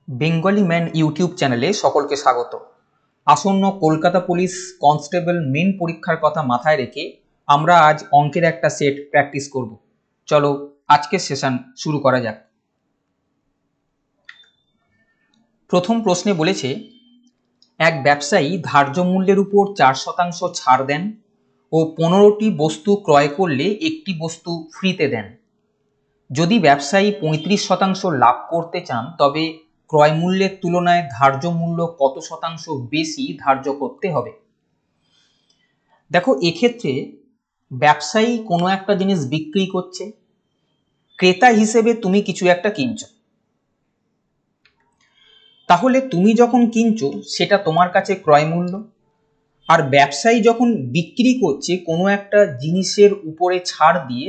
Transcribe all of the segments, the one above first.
Bengali man YouTube চ্যানেলে সকলকে স্বাগত। আসন্ন কলকাতা পুলিশ কনস্টেবল মেন পরীক্ষার কথা মাথায় রেখে আমরা আজ অঙ্কের একটা সেট প্র্যাকটিস করব। চলো আজকের সেশন শুরু করা যাক। প্রথম প্রশ্নে বলেছে, এক ব্যবসায়ী ধার্য মূল্যের উপর 4% ছাড় দেন ও 15টি বস্তু ক্রয় করলে একটি বস্তু ফ্রিতে দেন। যদি ব্যবসায়ী 35% লাভ করতে চান তবে ক্রয় মূল্যের তুলনায় ধার্য মূল্য কত শতাংশ বেশি ধার্য করতে হবে। দেখো, এক্ষেত্রে ব্যবসায়ী কোনো একটা জিনিস বিক্রি করছে, ক্রেতা হিসেবে তুমি কিছু একটা কিনছো, তাহলে তুমি যখন কিনছো সেটা তোমার কাছে ক্রয় মূল্য, আর ব্যবসায়ী যখন বিক্রি করছে কোনো একটা জিনিসের উপরে ছাড় দিয়ে,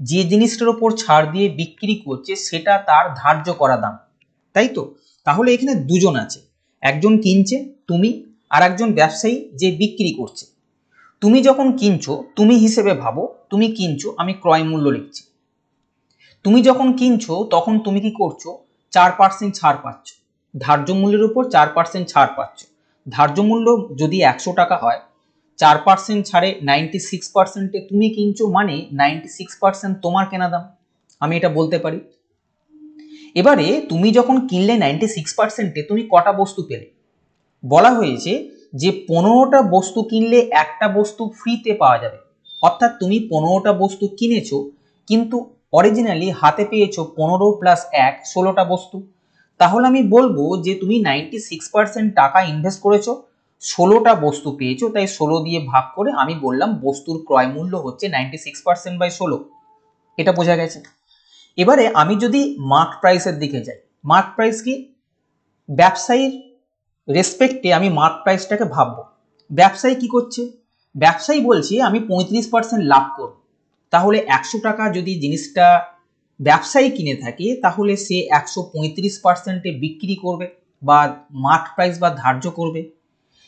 যে জিনিসটার উপর ছাড় দিয়ে বিক্রি করছে সেটা তার ধার্য করা দাম, তাই তো? তাহলে এখানে দুজন আছে, একজন কিনছে তুমি, আর একজন ব্যবসায়ী যে বিক্রি করছে। তুমি যখন কিনছো তুমি হিসেবে ভাবো তুমি কিনছো, আমি ক্রয় মূল্য লিখছি। তুমি যখন কিনছো তখন তুমি কি করছো, 4% ছাড় পাচ্ছ, ধার্য মূল্যের উপর 4% ছাড় পাচ্ছ। ধার্য মূল্য যদি 100 টাকা হয়, 4% ছাড়ে 96%-এ তুমি কিনছো, মানে 96% তোমার কেনা দাম, আমি এটা বলতে পারি। এবারে তুমি যখন কিনলে 96%-এ তুমি কটা বস্তু পেলে? বলা হয়েছে যে 15টা বস্তু কিনলে একটা বস্তু ফ্রিতে পাওয়া যাবে, অর্থাৎ তুমি 15টা বস্তু কিনেছো কিন্তু অরিজিনালি হাতে পেয়েছো 15 + 1 16টা বস্তু। তাহলে আমি বলবো যে তুমি 96% টাকা ইনভেস্ট করেছো, 16টা বস্তু পেয়েছো, তাই 16 দিয়ে ভাগ করে আমি বললাম বস্তুর ক্রয় মূল্য হচ্ছে 96%/16। এটা বোঝা গেছে। এবারে আমি যদি মার্ক প্রাইসের দিকে যাই, মার্ক প্রাইস কি? ব্যবসায়ীর রেসপেক্টে আমি মার্ক প্রাইসটাকে ভাববো। ব্যবসায়ী কি করছে? ব্যবসায়ী বলছে আমি 35% লাভ করব, তাহলে 100 টাকা যদি জিনিসটা ব্যবসায়ী কিনে থাকে তাহলে সে 135%-এ বিক্রি করবে বা মার্ক প্রাইস বা ধার্য করবে।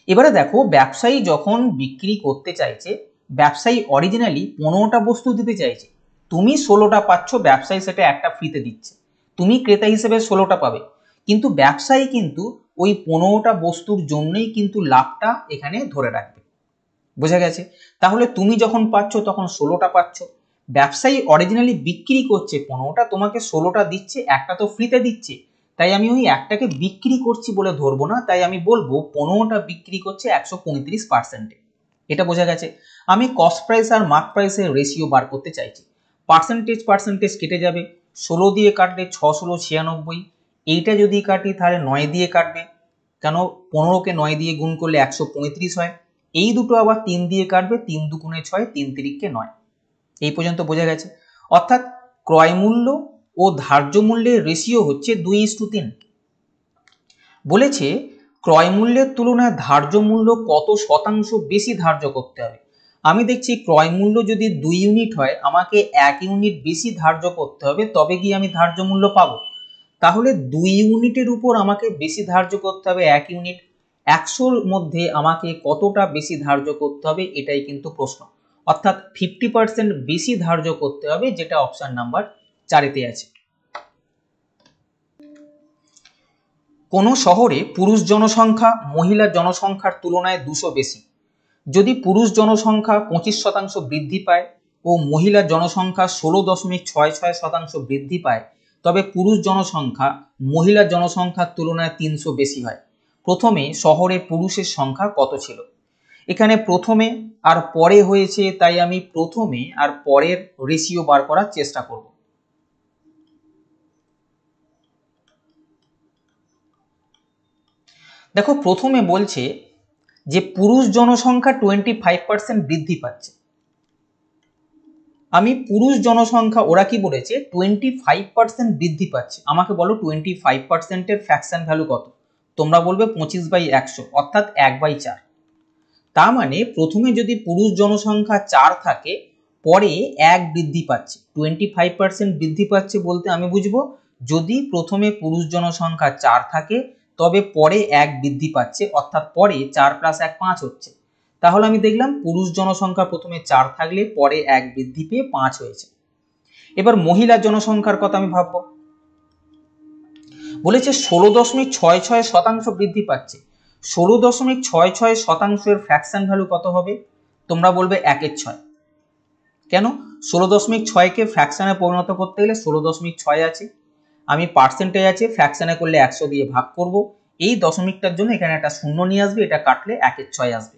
এবারে দেখো, ব্যবসায়ী যখন বিক্রি করতে চাইছে, ব্যবসায়ী অরিজিনালি 15টা বস্তু দিতে চাইছে, তুমি 16টা পাচ্ছ, ব্যবসায়ী সেটা একটা ফ্রিতে দিচ্ছে, তুমি ক্রেতা হিসেবে 16টা পাবে, কিন্তু ব্যবসায়ী কিন্তু ওই 15টা বস্তুর জন্যই কিন্তু লাভটা এখানে ধরে রাখবে। বোঝা গেছে? তাহলে তুমি যখন পাচ্ছ তখন 16টা পাচ্ছ, ব্যবসায়ী অরিজিনালি বিক্রি করছে 15টা, তোমাকে 16টা দিচ্ছে, একটা তো ফ্রিতে দিচ্ছে, তাই আমি ওই একটাকে বিক্রি করছি বলে ধরবো না, তাই আমি বলবো 15টা বিক্রি করছে 135%-এ। এটা বোঝা গেছে। আমি কস্ট প্রাইস আর মার্ক প্রাইসের রেশিও বার করতে চাইছি। পার্সেন্টেজ কেটে যাবে, 16 দিয়ে কাটলে 6 16 96, এইটা যদি কাটি তাহলে 9 দিয়ে কাটবে, কেন 15কে 9 দিয়ে গুণ করলে 135 হয়। এই দুটো আবার 3 দিয়ে কাটবে, 3 দুগুণে 6, 3 তিরিকে 9। এই পর্যন্ত বোঝা গেছে। অর্থাৎ ক্রয় মূল্য ও ধার্য মূল্যের রেশিও হচ্ছে 2:3। বলেছে ক্রয় মূল্যের তুলনায় ধার্য মূল্য কত শতাংশ বেশি ধার্য করতে হবে। আমি দেখছি ক্রয় মূল্য যদি 2 ইউনিট হয়, আমাকে 1 ইউনিট বেশি ধার্য করতে হবে, তবে গিয়ে আমি ধার্য মূল্য পাবো। তাহলে 2 ইউনিটের উপর আমাকে বেশি ধার্য করতে হবে 1 ইউনিট, 100-র মধ্যে আমাকে কতটা বেশি ধার্য করতে হবে, এটাই কিন্তু প্রশ্ন। অর্থাৎ 50% বেশি ধার্য করতে হবে, যেটা অপশন নাম্বার 4-এতে আছে। কোনো শহরে পুরুষ জনসংখ্যা মহিলা জনসংখ্যার তুলনায় 200 বেশি। যদি পুরুষ জনসংখ্যা 25% বৃদ্ধি পায় ও মহিলা জনসংখ্যা 16.66% বৃদ্ধি পায়, তবে পুরুষ জনসংখ্যা মহিলা জনসংখ্যার তুলনায় 300 বেশি হয়। প্রথমে শহরে পুরুষের সংখ্যা কত ছিল? এখানে প্রথমে আর পরে হয়েছে, তাই আমি প্রথমে আর পরের রেশিও বার করার চেষ্টা করব। দেখো, প্রথমে বলছে যে পুরুষ জনসংখ্যা 25% বৃদ্ধি পাচ্ছে। আমি পুরুষ জনসংখ্যা, ওরা কি বলেছে 25% বৃদ্ধি পাচ্ছে, আমাকে বলো 25%-এর ফ্র্যাকশন ভ্যালু কত? তোমরা বলবে 25/100, অর্থাৎ 1/4। তার মানে প্রথমে যদি পুরুষ জনসংখ্যা 4 থাকে, পরে 1 বৃদ্ধি পাচ্ছে, 25% বৃদ্ধি পাচ্ছে বলতে আমি বুঝবো যদি প্রথমে পুরুষ জনসংখ্যা 4 থাকে তবে পরে 1 বৃদ্ধি পাচ্ছে, অর্থাৎ পরে 4 + 1 5 হচ্ছে। তাহলে আমি দেখলাম পুরুষ জনসংখ্যা প্রথমে 4 থাকলে পরে 1 বৃদ্ধি পেয়ে 5 হয়েছে। এবার মহিলা জনসংখ্যার কথা আমি ভাববো। বলেছে 16.66% বৃদ্ধি পাচ্ছে। 16.66%-এর ফ্র্যাকশন ভ্যালু কত হবে? তোমরা বলবে 1/6। কেন? 16.6-কে ফ্র্যাকশনে পরিণত করতে গেলে 16.6 আছে, আমি পার্সেন্টেজ আছে, ফ্র্যাকশনে করলে 100 দিয়ে ভাগ করব, এই দশমিকটার জন্য এখানে একটা শূন্য নিয়ে আসবে, এটা কাটলে 1/6 আসবে।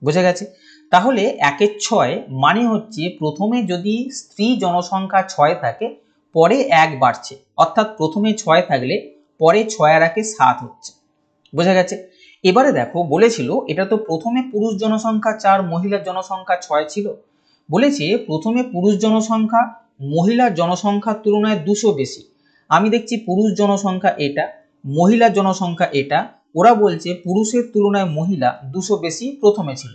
বুঝে গেছে? তাহলে 1/6 মানে হচ্ছে প্রথমে যদি স্ত্রী জনসংখ্যা 6 থাকে, পরে 1 বাড়ছে, অর্থাৎ প্রথমে 6 থাকলে পরে 6 আর 1-এ 7 হচ্ছে। বোঝা গেছে? এবারে দেখো বলেছিল এটা তো প্রথমে পুরুষ জনসংখ্যা 4, মহিলার জনসংখ্যা 6 ছিল। বলেছে প্রথমে পুরুষ জনসংখ্যা মহিলার জনসংখ্যার তুলনায় 200 বেশি। আমি দেখছি পুরুষ জনসংখ্যা এটা, মহিলার জনসংখ্যা এটা, ওরা বলছে পুরুষের তুলনায় মহিলা 200 বেশি প্রথমে ছিল।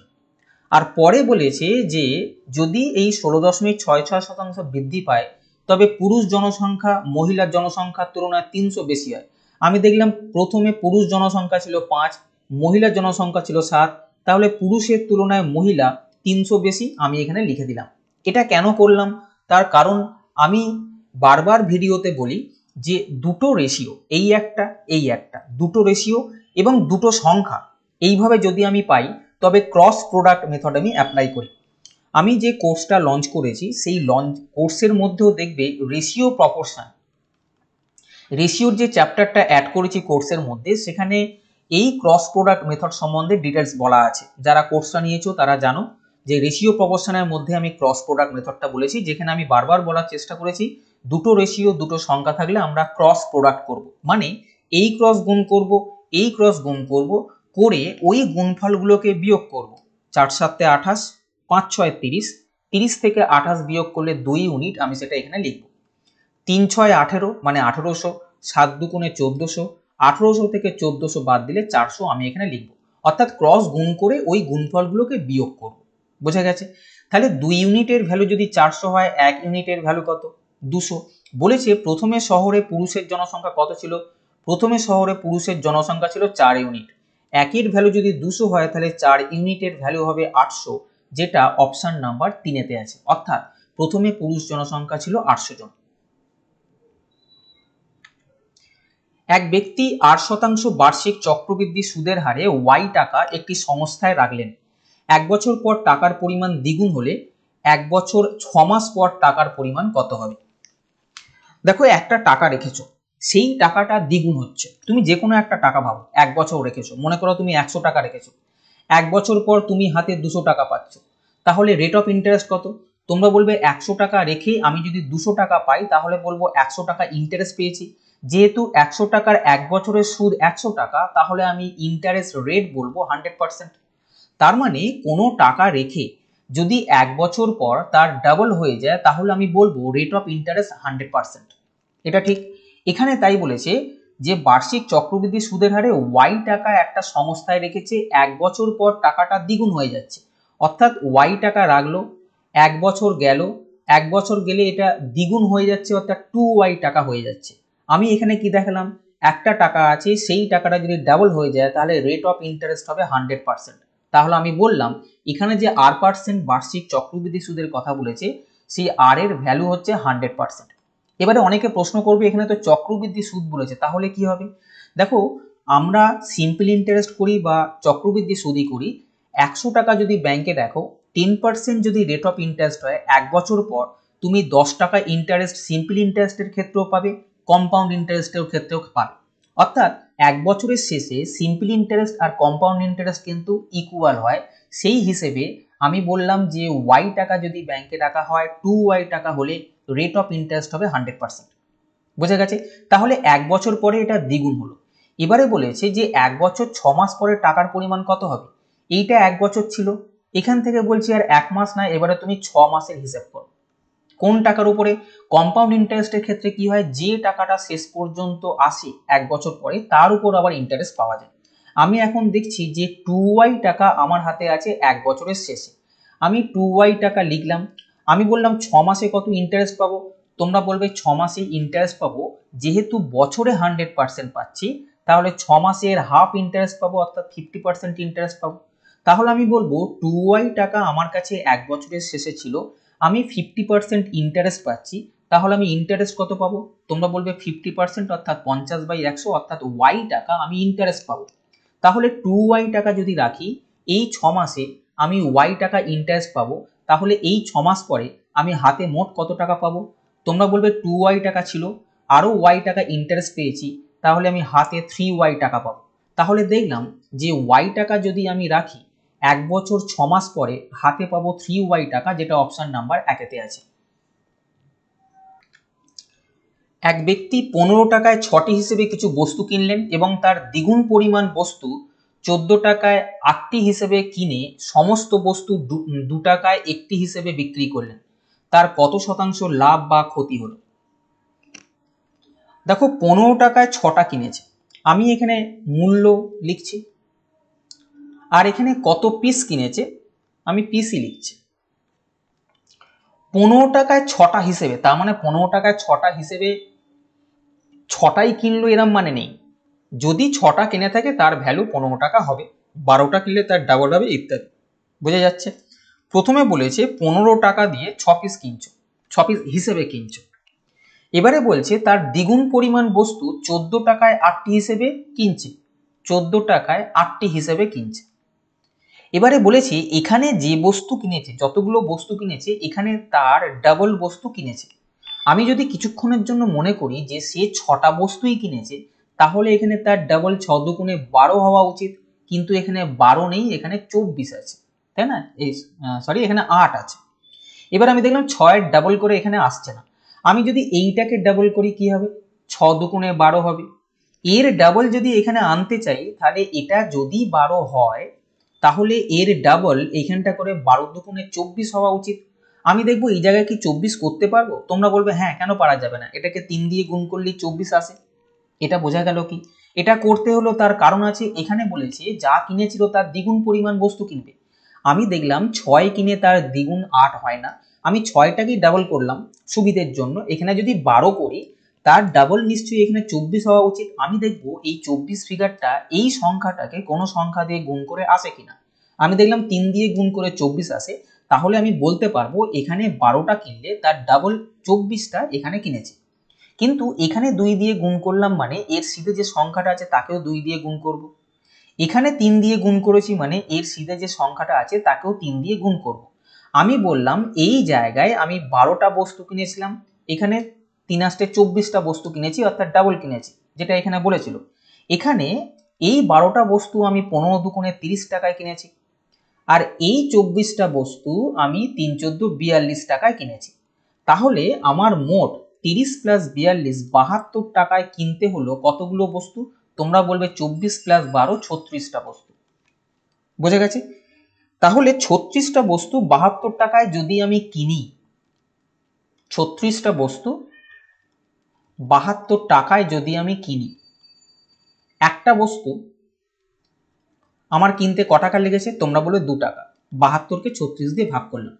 আর পরে বলেছে যে যদি এই 16.66% বৃদ্ধি পায়, তবে পুরুষ জনসংখ্যা মহিলার জনসংখ্যার তুলনায় 300 বেশি হয়। আমি দেখলাম প্রথমে পুরুষ জনসংখ্যা ছিল 5, মহিলা জনসংখ্যা ছিল 7, তাহলে পুরুষের তুলনায় মহিলা 300 বেশি, আমি এখানে লিখে দিলাম। এটা কেন করলাম? তার কারণ আমি বারবার ভিডিওতে বলি যে দুটো রেশিও, এই একটা দুটো রেশিও এবং দুটো সংখ্যা এইভাবে যদি আমি পাই, তবে ক্রস প্রোডাক্ট মেথড আমি অ্যাপ্লাই করি। আমি যে কোর্সটা লঞ্চ করেছি সেই কোর্সের মধ্যেও দেখবে রেশিও প্রপোর্শন, রেশিওর যে চ্যাপ্টারটা অ্যাড করেছি কোর্সের মধ্যে, সেখানে এই ক্রস প্রোডাক্ট মেথড সম্বন্ধে ডিটেলস বলা আছে। যারা কোর্সটা নিয়েছো তারা জানো যে রেশিও প্রপোর্শনের মধ্যে আমি ক্রস প্রোডাক্ট মেথডটা বলেছি, যেখানে আমি বারবার বলার চেষ্টা করেছি দুটো রেশিও দুটো সংখ্যা থাকলে আমরা ক্রস প্রোডাক্ট করব, মানে এই ক্রস গুণ করব, এই ক্রস গুণ করব, করে ওই গুণফলগুলোকে বিয়োগ করব। 4 7 28, 5 6 30, 30 থেকে 28 বিয়োগ করলে 2 ইউনিট, আমি সেটা এখানে লিখব। 3 6 18 মানে 1800, 7 2 1400, 1800 থেকে 1400 বাদ দিলে 400, আমি এখানে লিখব। অর্থাৎ ক্রস গুণ করে ওই গুণফলগুলোকে বিয়োগ করব। বোঝা গেছে? তাহলে 2 ইউনিটের ভ্যালু যদি 400 হয়, 1 ইউনিটের ভ্যালু কত? 200। বলেছে প্রথমে শহরে পুরুষের জনসংখ্যা কত ছিল? প্রথমে শহরে পুরুষের জনসংখ্যা ছিল 4 ইউনিট। একের ভ্যালু যদি 200 হয়, তাহলে 4 ইউনিটের ভ্যালু হবে 800, যেটা অপশন নাম্বার 3-তে আছে। অর্থাৎ প্রথমে পুরুষ জনসংখ্যা ছিল 800 জন। এক ব্যক্তি 8% বার্ষিক চক্রবৃদ্ধি সুদের হারে ওয়াই টাকা একটি সংস্থায় রাখলেন। 1 বছর পর টাকার পরিমাণ দ্বিগুণ হলে 1 বছর 6 মাস পর টাকার পরিমাণ কত হবে? দেখো একটা টাকা রেখেছো, সেই টাকাটা দ্বিগুণ হচ্ছে। তুমি যে কোনো একটা টাকা ভাবো, 1 বছর রেখেছো, মনে করো তুমি 100 টাকা রেখেছো, 1 বছর পর তুমি হাতে 200 টাকা পাচ্ছ, তাহলে রেট অফ ইন্টারেস্ট কত? তোমরা বলবে 100 টাকা রেখে আমি যদি 200 টাকা পাই, তাহলে বলবো 100 টাকা ইন্টারেস্ট পেয়েছি। যেহেতু 100 টাকার 1 বছরের সুদ 100 টাকা, তাহলে আমি ইন্টারেস্ট রেট বলবো 100%। তার মানে কোনো টাকা রেখে যদি 1 বছর পর তার ডাবল হয়ে যায়, তাহলে আমি বলবো রেট অফ ইন্টারেস্ট 100%। এটা ঠিক। এখানে তাই বলেছে যে বার্ষিক চক্রবৃদ্ধি সুদের হারে ওয়াই টাকা একটা সংস্থায় রেখেছে, 1 বছর পর টাকাটা দ্বিগুণ হয়ে যাচ্ছে। অর্থাৎ ওয়াই টাকা রাখলো, 1 বছর গেল, 1 বছর গেলে এটা দ্বিগুণ হয়ে যাচ্ছে, অর্থাৎ 2y টাকা হয়ে যাচ্ছে। আমি এখানে কি দেখালাম? একটা টাকা আছে, সেই টাকাটা যদি ডাবল হয়ে যায়, তাহলে রেট অফ ইন্টারেস্ট হবে 100%। তাহলে আমি বললাম এখানে যে r% বার্ষিক চক্রবৃদ্ধি সুদের কথা বলেছে, সেই r এর ভ্যালু হচ্ছে 100%। এবারে অনেকে প্রশ্ন করবে এখানে তো চক্রবৃদ্ধি সুদ বলেছে, তাহলে কি হবে? দেখো আমরা সিম্পল ইন্টারেস্ট করি বা চক্রবৃদ্ধি সুদই করি, 100 টাকা যদি ব্যাংকে দেখো, 10% যদি রেট অফ ইন্টারেস্ট হয়, 1 বছর পর তুমি 10 টাকা ইন্টারেস্ট সিম্পল ইন্টারেস্টের ক্ষেত্রেও পাবে, কম্পাউন্ড ইন্টারেস্টের ক্ষেত্রেও পাবে। অর্থাৎ 1 বছরের শেষে সিম্পল ইন্টারেস্ট আর কম্পাউন্ড ইন্টারেস্ট কিন্তু ইকুয়াল হয়। সেই হিসেবে আমি বললাম যে ওয়াই টাকা যদি ব্যাংকে রাখা হয়, 2y টাকা হলে রেট অফ ইন্টারেস্ট হবে 100%। বোঝা গেছে? তাহলে 1 বছর পরে এটা দ্বিগুণ হলো। এবারে বলেছে যে 1 বছর 6 মাস পরে টাকার পরিমাণ কত হবে? এইটা 1 বছর ছিল, এখান থেকে বলছি আর 1 মাস না, এবারে তুমি 6 মাসের হিসাব করো। কোন টাকার উপরে? কম্পাউন্ড ইন্টারেস্টের ক্ষেত্রে কি হয়, যে টাকাটা শেষ পর্যন্ত আসে 1 বছর পরে, তার উপর আবার ইন্টারেস্ট পাওয়া যায়। আমি এখন দেখছি যে 2y টাকা আমার হাতে আছে 1 বছরের শেষে, আমি 2y টাকা লিখলাম। আমি বললাম 6 মাসে কত ইন্টারেস্ট পাবো? তোমরা বলবে 6 মাসে ইন্টারেস্ট পাবো, যেহেতু বছরে 100% পাচ্ছি, তাহলে 6 মাসের হাফ ইন্টারেস্ট পাবো, অর্থাৎ 50% ইন্টারেস্ট পাবো। তাহলে আমি বলবো 2y টাকা আমার কাছে 1 বছরের শেষে ছিল, আমি 50% ইন্টারেস্ট পাচ্ছি, তাহলে আমি ইন্টারেস্ট কত পাবো? তোমরা বলবে 50%, অর্থাৎ 50/100, অর্থাৎ ওয়াই টাকা আমি ইন্টারেস্ট পাবো। তাহলে 2y টাকা যদি রাখি, এই 6 মাসে আমি ওয়াই টাকা ইন্টারেস্ট পাবো, তাহলে এই 6 মাস পরে আমি হাতে মোট কত টাকা পাবো? তোমরা বলবে 2y টাকা ছিল, আরও ওয়াই টাকা ইন্টারেস্ট পেয়েছি, তাহলে আমি হাতে 3y টাকা পাবো। তাহলে দেখলাম যে ওয়াই টাকা যদি আমি রাখি, 1 বছর 6 মাস পরে হাতে পাবো 3y টাকা, যেটা অপশন নাম্বার 1-তে আছে। এক ব্যক্তি 15 টাকায় 6টি হিসেবে কিছু বস্তু কিনলেন এবং তার দ্বিগুণ পরিমাণ বস্তু 14 টাকায় 8টি হিসেবে কিনে সমস্ত বস্তু 2 টাকায় 1টি হিসেবে বিক্রি করলেন। তার কত শতাংশ লাভ বা ক্ষতি হলো? দেখো, 15 টাকায় 6টা কিনেছে, আমি এখানে মূল্য লিখছি, আর এখানে কত পিস কিনেছে আমি পিসই লিখছি। 15 টাকায় 6টা হিসেবে, তার মানে 15 টাকায় 6টা হিসেবে 6টাই কিনলো এরম মানে নেই। যদি 6টা কিনে থাকে তার ভ্যালু 15 টাকা হবে, 12টা কিনলে তার ডাবল হবে, ইত্যাদি। বোঝা যাচ্ছে? প্রথমে বলেছে 15 টাকা দিয়ে 6 পিস কিনছো, 6 পিস হিসেবে কিনছো। এবারে বলছে তার দ্বিগুণ পরিমাণ বস্তু 14 টাকায় 8টি হিসেবে কিনছে, 14 টাকায় 8টি হিসেবে কিনছে। এবারে বলেছে এখানে যে বস্তু কিনেছে, যতগুলো বস্তু কিনেছে, এখানে তার ডাবল বস্তু কিনেছে। আমি যদি কিছুক্ষণের জন্য মনে করি যে সে 6টা বস্তুই কিনেছে, তাহলে এখানে তার ডাবল 6 দুগুণে 12 হওয়া উচিত, কিন্তু এখানে 12 নেই, এখানে 24 আছে, তাই না? সরি, এখানে 8 আছে। এবার আমি দেখলাম 6-এর ডাবল করে এখানে আসছে না। আমি যদি এইটাকে ডাবল করি কি হবে? 6 দুগুণে 12 হবে। এর ডাবল যদি এখানে আনতে চাই, তাহলে এটা যদি 12 হয়, তাহলে এর ডাবল এইখানটা করে 12 দুগুণে 24 হওয়া উচিত। আমি দেখবো এই জায়গায় কি 24 করতে পারবো? তোমরা বলবে হ্যাঁ, কেন পারা যাবে না, এটাকে 3 দিয়ে গুণ করলেই 24 আসে। এটা বোঝা গেল কি? এটা করতে হলো তার কারণ আছে, এখানে বলেছে যা কিনেছিল তার দ্বিগুণ পরিমাণ বস্তু কিনবে। আমি দেখলাম 6 কিনে তার দ্বিগুণ 8 হয় না, আমি 6টাকেই ডাবল করলাম সুবিধের জন্য। এখানে যদি 12 করি, তার ডাবল নিশ্চয়ই এখানে 24 হওয়া উচিত। আমি দেখবো এই 24 ফিগারটা এই সংখ্যাটাকে কোনো সংখ্যা দিয়ে গুণ করে আসে কিনা। আমি দেখলাম 3 দিয়ে গুণ করে 24 আসে, তাহলে আমি বলতে পারবো এখানে 12টা কিনলে তার ডাবল 24টা এখানে কিনেছে। কিন্তু এখানে 2 দিয়ে গুণ করলাম মানে এর সিধে যে সংখ্যাটা আছে তাকেও 2 দিয়ে গুণ করব। এখানে 3 দিয়ে গুণ করেছি মানে এর সিধে যে সংখ্যাটা আছে তাকেও 3 দিয়ে গুণ করব। আমি বললাম এই জায়গায় আমি 12টা বস্তু কিনেছিলাম, এখানে 3 আসতে 24টা বস্তু কিনেছি, অর্থাৎ ডাবল কিনেছি, যেটা এখানে বলেছিল। এখানে এই 12টা বস্তু আমি 15 দুগুণে 30 টাকায় কিনেছি, আর এই 24টা বস্তু আমি 3 14 42 টাকায় কিনেছি। তাহলে আমার মোট 30 প্লাস 42 72 টাকায় কিনতে হলো কতগুলো বস্তু? তোমরা বলবে 24 প্লাস 12 36টা বস্তু। বোঝা গেছে? তাহলে 36টা বস্তু 72 টাকায় যদি আমি কিনি, 36টা বস্তু 72 টাকায় যদি আমি কিনি, একটা বস্তু আমার কিনতে ক টাকা লেগেছে? তোমরা বলে 2 টাকা। 72কে 36 দিয়ে ভাগ করলাম,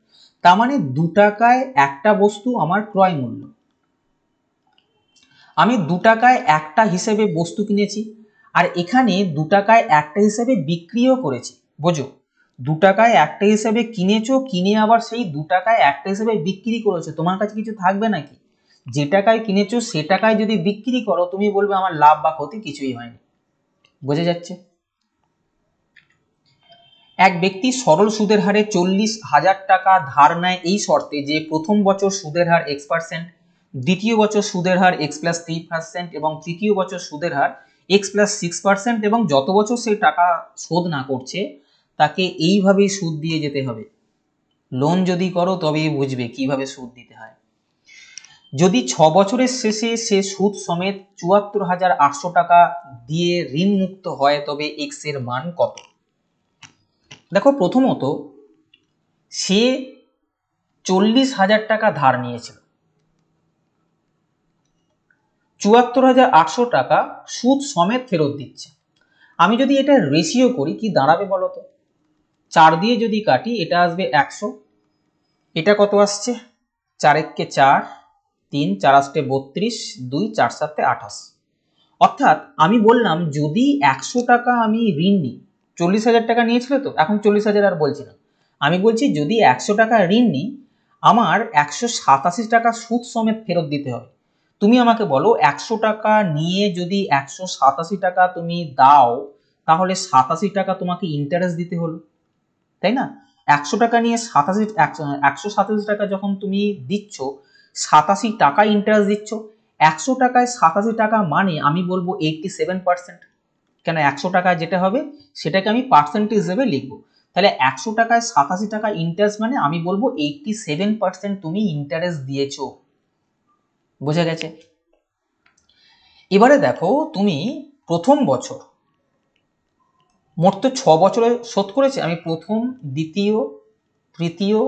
তার মানে 2 টাকায় একটা বস্তু আমার ক্রয় মূল্য। আমি 2 টাকায় একটা হিসেবে বস্তু কিনেছি, আর এখানে 2 টাকায় একটা হিসেবে বিক্রিও করেছি। বোঝো, 2 টাকায় একটা হিসেবে কিনেছো, কিনে আবার সেই 2 টাকায় একটা হিসেবে বিক্রি করেছো। তোমার কাছে কিছু থাকবে নাকি? যে টাকায় কিনেছো সে টাকায় যদি বিক্রি করো, তুমি বলবে আমার লাভ বা ক্ষতি কিছুই হয়নি। বোঝা যাচ্ছে? এক ব্যক্তি সরল সুদের হারে 40,000 টাকা ধার নেয় এই শর্তে যে প্রথম বছর সুদের হার x%, দ্বিতীয় বছর সুদের হার x+3% এবং তৃতীয় বছর সুদের হার x+6%, এবং যত বছর সে টাকা শোধ না করছে তাকে এইভাবেই সুদ দিয়ে যেতে হবে। লোন যদি করো তবেই বুঝবে কিভাবে সুদ দিতে হয়। যদি 6 বছরের শেষে সে সুদ সমেত 74,800 টাকা দিয়ে ঋণ মুক্ত হয়, তবে x এর মান কত? দেখো, প্রথমত সে 40,000 টাকা ধার নিয়েছিল, 74,800 টাকা সুদ সমেত ফেরত দিচ্ছে। আমি যদি এটা রেশিও করি কি দাঁড়াবে বলতো? 4 দিয়ে যদি কাটি এটা আসবে 100, এটা কত আসছে? 4 একে 4, 3 4 আসতে 32, 2 4 7 28। অর্থাৎ আমি বললাম যদি 100 টাকা আমি ঋণ নিই, 40,000 টাকা নিয়েছিল তো, এখন 40,000 আর বলছি না, আমি বলছি যদি 100 টাকা ঋণ নিই আমার 187 টাকা সুদ সমেত ফেরত দিতে হবে। তুমি আমাকে বলো 100 টাকা নিয়ে যদি 187 টাকা তুমি দাও তাহলে 87 টাকা তোমাকে ইন্টারেস্ট দিতে হলো, তাই না? 100 টাকা নিয়ে 187 টাকা যখন তুমি দিচ্ছ, 87 টাকা ইন্টারেস্ট দিচ্ছ। 100 টাকায় 87 টাকা মানে আমি বলবো 87%। কেন 100 টাকায় যেটা হবে সেটাকে আমি পার্সেন্টেজ হিসেবে লিখবো। তাহলে 100 টাকায় 87 টাকা ইন্টারেস্ট মানে আমি বলবো 87% তুমি ইন্টারেস্ট দিয়েছো। বোঝা গেছে? এবারে দেখো তুমি প্রথম বছর, মোট তো 6 বছরে শোধ করেছে, আমি প্রথম, দ্বিতীয়, তৃতীয়,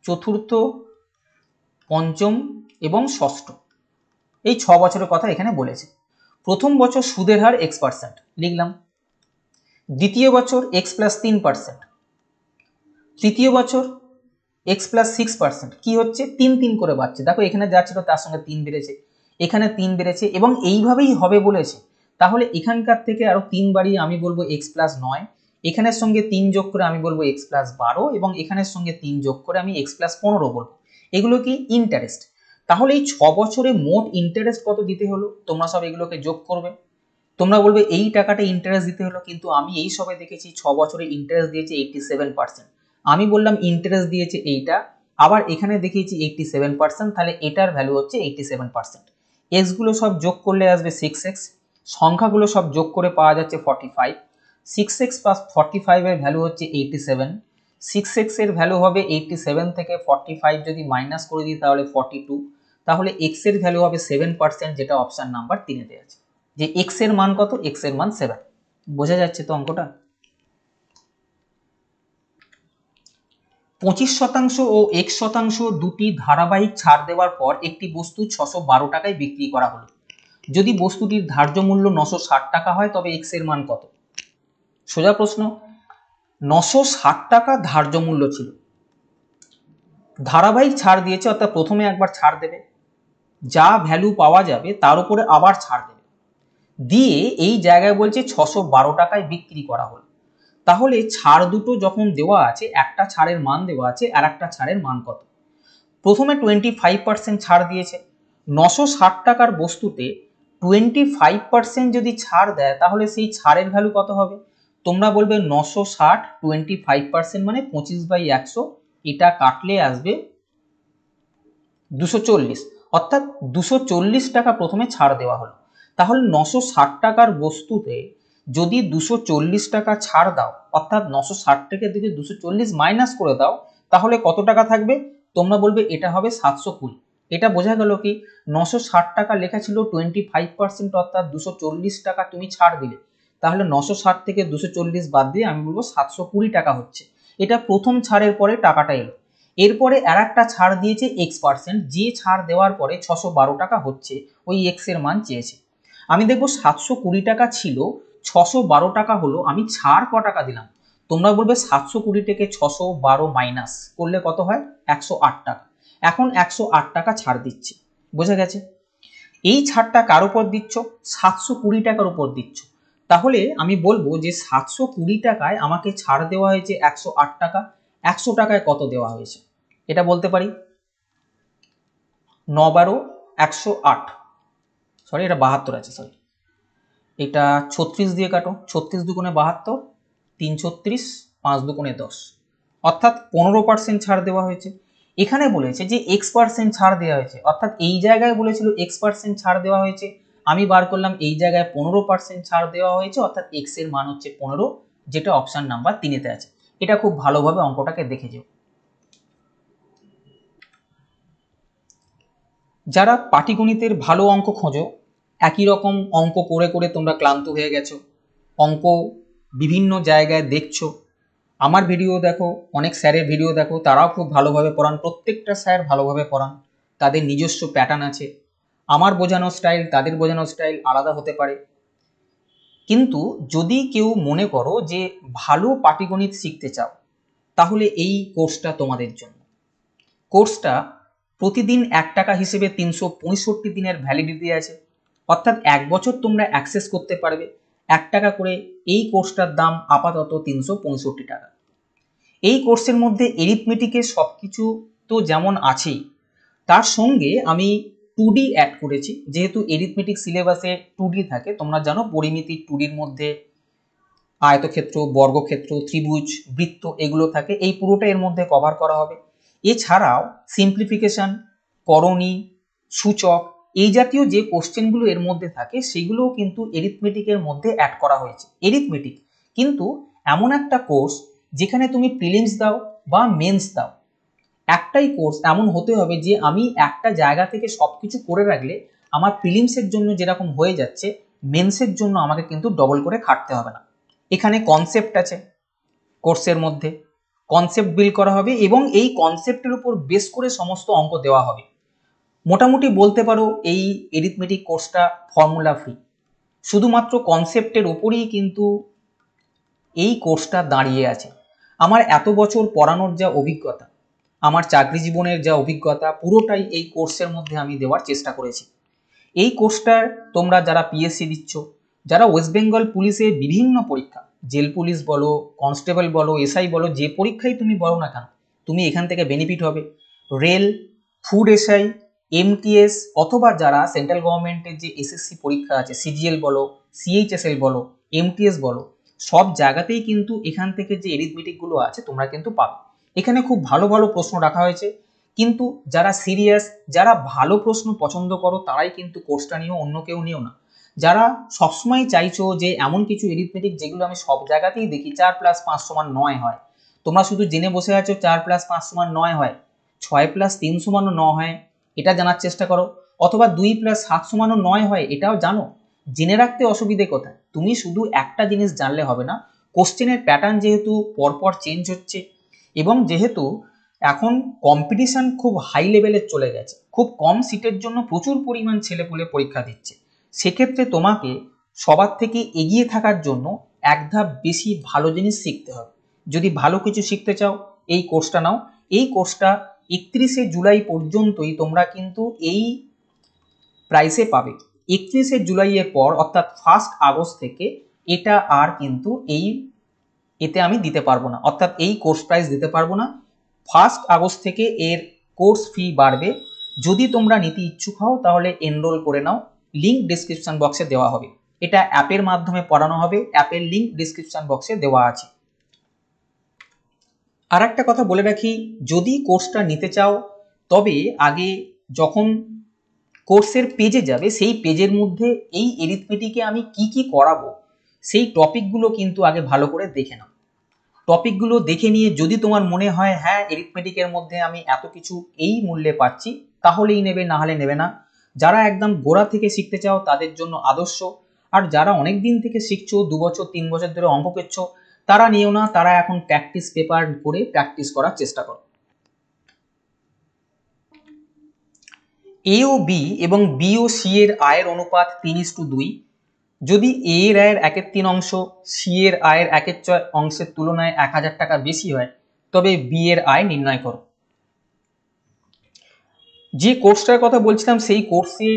চতুর্থ, পঞ্চম এবং ষষ্ঠ, এই 6 বছরের কথা এখানে বলেছে। প্রথম বছর সুদের হার x% লিখলাম, দ্বিতীয় বছর x+3%, তৃতীয় বছর x+6%, কি হচ্ছে 3 করে বাড়ছে। দেখো এখানে যা ছিল তার সঙ্গে 3 বেড়েছে, এখানে 3 বেড়েছে এবং এইভাবেই হবে বলেছে। তাহলে এখানকার থেকে আরো 3 বাড়িয়ে আমি বলবো x+9, এখানের সঙ্গে 3 যোগ করে আমি বলবো x+12 এবং এখানের সঙ্গে 3 যোগ করে আমি x+15 বলবো। এগুলো কি ইন্টারেস্ট। তাহলে এই 6 বছরে মোট ইন্টারেস্ট কত দিতে হলো, তোমরা সব এগুলোকে যোগ করবে। তোমরা বলবে এই টাকাটা ইন্টারেস্ট দিতে হলো, কিন্তু আমি এই সবে দেখেছি 6 বছরে ইন্টারেস্ট দিয়েছে 87%। আমি বললাম ইন্টারেস্ট দিয়েছে এইটা, আবার এখানে দেখিয়েছি 87%, তাহলে এটার ভ্যালু হচ্ছে 87%। এক্স গুলো সব যোগ করলে আসবে 6x, সংখ্যাগুলো সব যোগ করে পাওয়া যাচ্ছে 45। 6x প্লাস 45 এর ভ্যালু হচ্ছে 87। 6x এর ভ্যালু হবে 87 থেকে 45 যদি মাইনাস করে দিই তাহলে 42। তাহলে x এর ভ্যালু হবে 7%, যেটা অপশন নাম্বার 3 এ আছে। যে x এর মান কত, x এর মান 7। বোঝা যাচ্ছে তো অঙ্কটা? 25% ও x% দুটি ধারাবাহিক ছাড় দেওয়ার পর একটি বস্তু 612 টাকায় বিক্রি করা হলো। যদি বস্তুটির ধার্য মূল্য 960 টাকা হয় তবে x এর মান কত? সোজা প্রশ্ন। 960 টাকা ধার্য মূল্য ছিল, ধারাবাহিক ছাড় দিয়েছে, অর্থাৎ প্রথমে একবার ছাড় দেবে, যা ভ্যালু পাওয়া যাবে তার উপরে আবার ছাড় দেবে, দিয়ে এই জায়গায় বলছে 612 টাকায় বিক্রি করা হলো। তাহলে ছাড় দুটো যখন দেওয়া আছে, একটা ছাড়ের মান দেওয়া আছে আর একটা ছাড়ের মান কত। প্রথমে 25% ছাড় দিয়েছে, 960 টাকার বস্তুতে 25% যদি ছাড় দেয় তাহলে সেই ছাড়ের ভ্যালু কত হবে? তোমরা বলবে 960 25% মানে 25/100, এটা কাটলে আসবে 240, অর্থাৎ 240 টাকা প্রথমে ছাড় দেওয়া হলো। তাহলে 960 টাকার বস্তুতে যদি 240 টাকা ছাড় দাও, অর্থাৎ 960 থেকে যদি 240 মাইনাস করে দাও তাহলে কত টাকা থাকবে? তোমরা বলবে এটা হবে 720। এটা বোঝা গেল কি 960 টাকা লেখা ছিল 25%, অর্থাৎ 240 টাকা তুমি ছাড় দিলে, তাহলে 960 থেকে 240 বাদ দিয়ে আমি বলবো 720 টাকা হচ্ছে। এটা প্রথম ছাড়ের পরে টাকাটা এলো। এরপরে আর একটা ছাড় দিয়েছে x%, যে ছাড় দেওয়ার পরে 612 টাকা হচ্ছে, ওই x এর মান চেয়েছে। আমি দেখবো 720 টাকা ছিল, 612 টাকা হলো, আমি ছাড় ক টাকা দিলাম? তোমরা বলবে 720 থেকে 612 মাইনাস করলে কত হয়? 108 টাকা। এখন 108 টাকা ছাড় দিচ্ছি। বোঝা গেছে? এই ছাড়টা কার উপর দিচ্ছ? 720 টাকার উপর দিচ্ছ। তাহলে আমি বলবো যে 720 টাকায় আমাকে ছাড় দেওয়া হয়েছে 108 টাকা। 100 টাকায় কত দেওয়া হয়েছে এটা বলতে পারি। 9 12 108, সরি এটা 72 আছে, সরি এটা 36 দিয়ে কাটো, 36 দুগুণে 72, 3 36, 5 দুগুণে 10, অর্থাৎ 15% ছাড় দেওয়া হয়েছে। এখানে বলেছে যে x% ছাড় দেওয়া হয়েছে, অর্থাৎ এই জায়গায় বলেছিল x% ছাড় দেওয়া হয়েছে, আমি বার করলাম এই জায়গায় 15% ছাড় দেওয়া হয়েছে, অর্থাৎ x এর মান হচ্ছে 15, যেটা অপশন নাম্বার 3 তে আছে। এটা খুব ভালোভাবে অঙ্কটাকে দেখে যাও। যারা পাটিগণিতের ভালো অঙ্ক খোঁজো, একই রকম অঙ্ক করে করে তোমরা ক্লান্ত হয়ে গেছো, অঙ্ক বিভিন্ন জায়গায় দেখছো, আমার ভিডিও দেখো, অনেক স্যারের ভিডিও দেখো, তারাও খুব ভালোভাবে পড়ান, প্রত্যেকটা স্যার ভালোভাবে পড়ান, তাদের নিজস্ব প্যাটার্ন আছে। আমার বোঝানোর স্টাইল তাদের বোঝানোর স্টাইল আলাদা হতে পারে, কিন্তু যদি কেউ মনে করো যে ভালো পাটিগণিত শিখতে চাও তাহলে এই কোর্সটা তোমাদের জন্য। কোর্সটা প্রতিদিন 1 টাকা হিসেবে 365 দিনের ভ্যালিডিটি আছে, অর্থাৎ 1 বছর তোমরা অ্যাক্সেস করতে পারবে 1 টাকা করে। এই কোর্সটার দাম আপাতত 365 টাকা। এই কোর্সের মধ্যে এরিথমেটিকের সবকিছু তো যেমন আছেই, তার সঙ্গে আমি 2D অ্যাড করেছি। যেহেতু এরিথমেটিক সিলেবাসে 2D থাকে, তোমরা জানো পরিমিতি 2Dর মধ্যে আয়তক্ষেত্র, বর্গক্ষেত্র, ত্রিভুজ, বৃত্ত এগুলো থাকে, এই পুরোটা এর মধ্যে কভার করা হবে। এছাড়াও সিম্পলিফিকেশন, করণী, সূচক এই জাতীয় যে কোশ্চেনগুলো এর মধ্যে থাকে সেগুলোও কিন্তু এরিথমেটিকের মধ্যে অ্যাড করা হয়েছে। এরিথমেটিক কিন্তু এমন একটা কোর্স যেখানে তুমি প্রিলিমস দাও বা মেন্স দাও, একটাই কোর্স এমন হতে হবে যে আমি একটা জায়গা থেকে সবকিছু করে রাখলে আমার প্রিলিমসের জন্য যেরকম হয়ে যাচ্ছে, মেন্সের জন্য আমাকে কিন্তু ডবল করে খাটতে হবে না। এখানে কনসেপ্ট আছে, কোর্সের মধ্যে কনসেপ্ট বিল্ড করা হবে এবং এই কনসেপ্টের উপর বেস করে সমস্ত অঙ্ক দেওয়া হবে। মোটামুটি বলতে পারো এই এরিথমেটিক কোর্সটা ফর্মুলা ফ্রি, শুধুমাত্র কনসেপ্টের উপরেই কিন্তু এই কোর্সটা দাঁড়িয়ে আছে। আমার এত বছর পড়ানোর যা অভিজ্ঞতা, আমার চাকরি জীবনের যা অভিজ্ঞতা, পুরোটাই এই কোর্সের মধ্যে আমি দেওয়ার চেষ্টা করেছি। এই কোর্সটার তোমরা যারা পিএসসি দিচ্ছ, যারা ওয়েস্ট বেঙ্গল পুলিশের বিভিন্ন পরীক্ষা, জেল পুলিশ বলো, কনস্টেবল বলো, এসআই বলো, যে পরীক্ষায় তুমি বলো না কেন, তুমি এখান থেকে বেনিফিট হবে। রেল, ফুড এসআই, এমটিএস অথবা যারা সেন্ট্রাল গভর্নমেন্টের যে এসএসসি পরীক্ষা আছে, সিজিএল বলো, সিএইচএসএল বলো, এমটিএস বলো, সব জায়গাতেই কিন্তু এখান থেকে যে এরিথমেটিকগুলো আছে তোমরা কিন্তু পাবে। এখানে খুব ভালো ভালো প্রশ্ন রাখা হয়েছে, কিন্তু যারা সিরিয়াস, যারা ভালো প্রশ্ন পছন্দ করো তারাই কিন্তু কোর্সটা নিও, অন্য কেউ নিও না। যারা সবসময় চাইছো যে এমন কিছু এরিথমেটিক যেগুলো আমি সব জায়গাতেই দেখি 4+5=9 হয়, তোমরা শুধু জেনে বসে আছো 4+5=9 হয়, 6+3=9 হয়, এটা জানার চেষ্টা করো। অথবা 2+7=9 হয়, এটাও জানো। জেনে রাখতে অসুবিধে কোথায়? তুমি শুধু একটা জিনিস জানলে হবে না, কোশ্চেনের প্যাটার্ন যেহেতু পরপর চেঞ্জ হচ্ছে এবং যেহেতু এখন কম্পিটিশন খুব হাই লেভেলের চলে গেছে, খুব কম সিটের জন্য প্রচুর পরিমাণ ছেলেপুলে পরীক্ষা দিচ্ছে, সেক্ষেত্রে তোমাকে সবার থেকে এগিয়ে থাকার জন্য এক ধাপ বেশি ভালো জিনিস শিখতে হবে। যদি ভালো কিছু শিখতে চাও এই কোর্সটা নাও। এই কোর্সটা 31শে জুলাই পর্যন্তই তোমরা কিন্তু এই প্রাইসে পাবে। 31শে জুলাইয়ের পর অর্থাৎ 1 আগস্ট থেকে এটা আর কিন্তু এতে আমি দিতে পারবো না, অর্থাৎ এই কোর্স প্রাইস দিতে পারবো না। 1 আগস্ট থেকে এর কোর্স ফি বাড়বে। যদি তোমরা নিতে ইচ্ছুক হও তাহলে এনরোল করে নাও, লিঙ্ক ডিসক্রিপশন বক্সে দেওয়া হবে। এটা অ্যাপের মাধ্যমে পড়ানো হবে, অ্যাপের লিঙ্ক ডিসক্রিপশন বক্সে দেওয়া আছে। আর একটা কথা বলে রাখি, যদি কোর্সটা নিতে চাও তবে আগে যখন কোর্সের পেজে যাবে সেই পেজের মধ্যে এই এরিথমেটিকে আমি কি কি করাবো সেই টপিকগুলো কিন্তু আগে ভালো করে দেখে নাও। টপিকগুলো দেখে নিয়ে যদি তোমার মনে হয় হ্যাঁ এরিথমেটিকের মধ্যে আমি এত কিছু এই মূল্যে পাচ্ছি, তাহলেই নেবে, না হলে নেবে না। যারা একদম গোড়া থেকে শিখতে চাও তাদের জন্য আদর্শ, আর যারা অনেক দিন থেকে শিখছো, 2 বছর 3 বছর ধরে অঙ্ক করছো, তারা নিও না, তারা এখন প্র্যাকটিস পেপার করে প্র্যাকটিস করার চেষ্টা করো। এ ও বি এবং বি ও সি এর আয়ের অনুপাত 3:2। যদি এ এর আয়ের 1/3 অংশ সি এর আয়ের 1/4 অংশের তুলনায় 1000 টাকা বেশি হয়, তবে বি এর আয় নির্ণয় করো। যে কোর্সটার কথা বলছিলাম সেই কোর্সে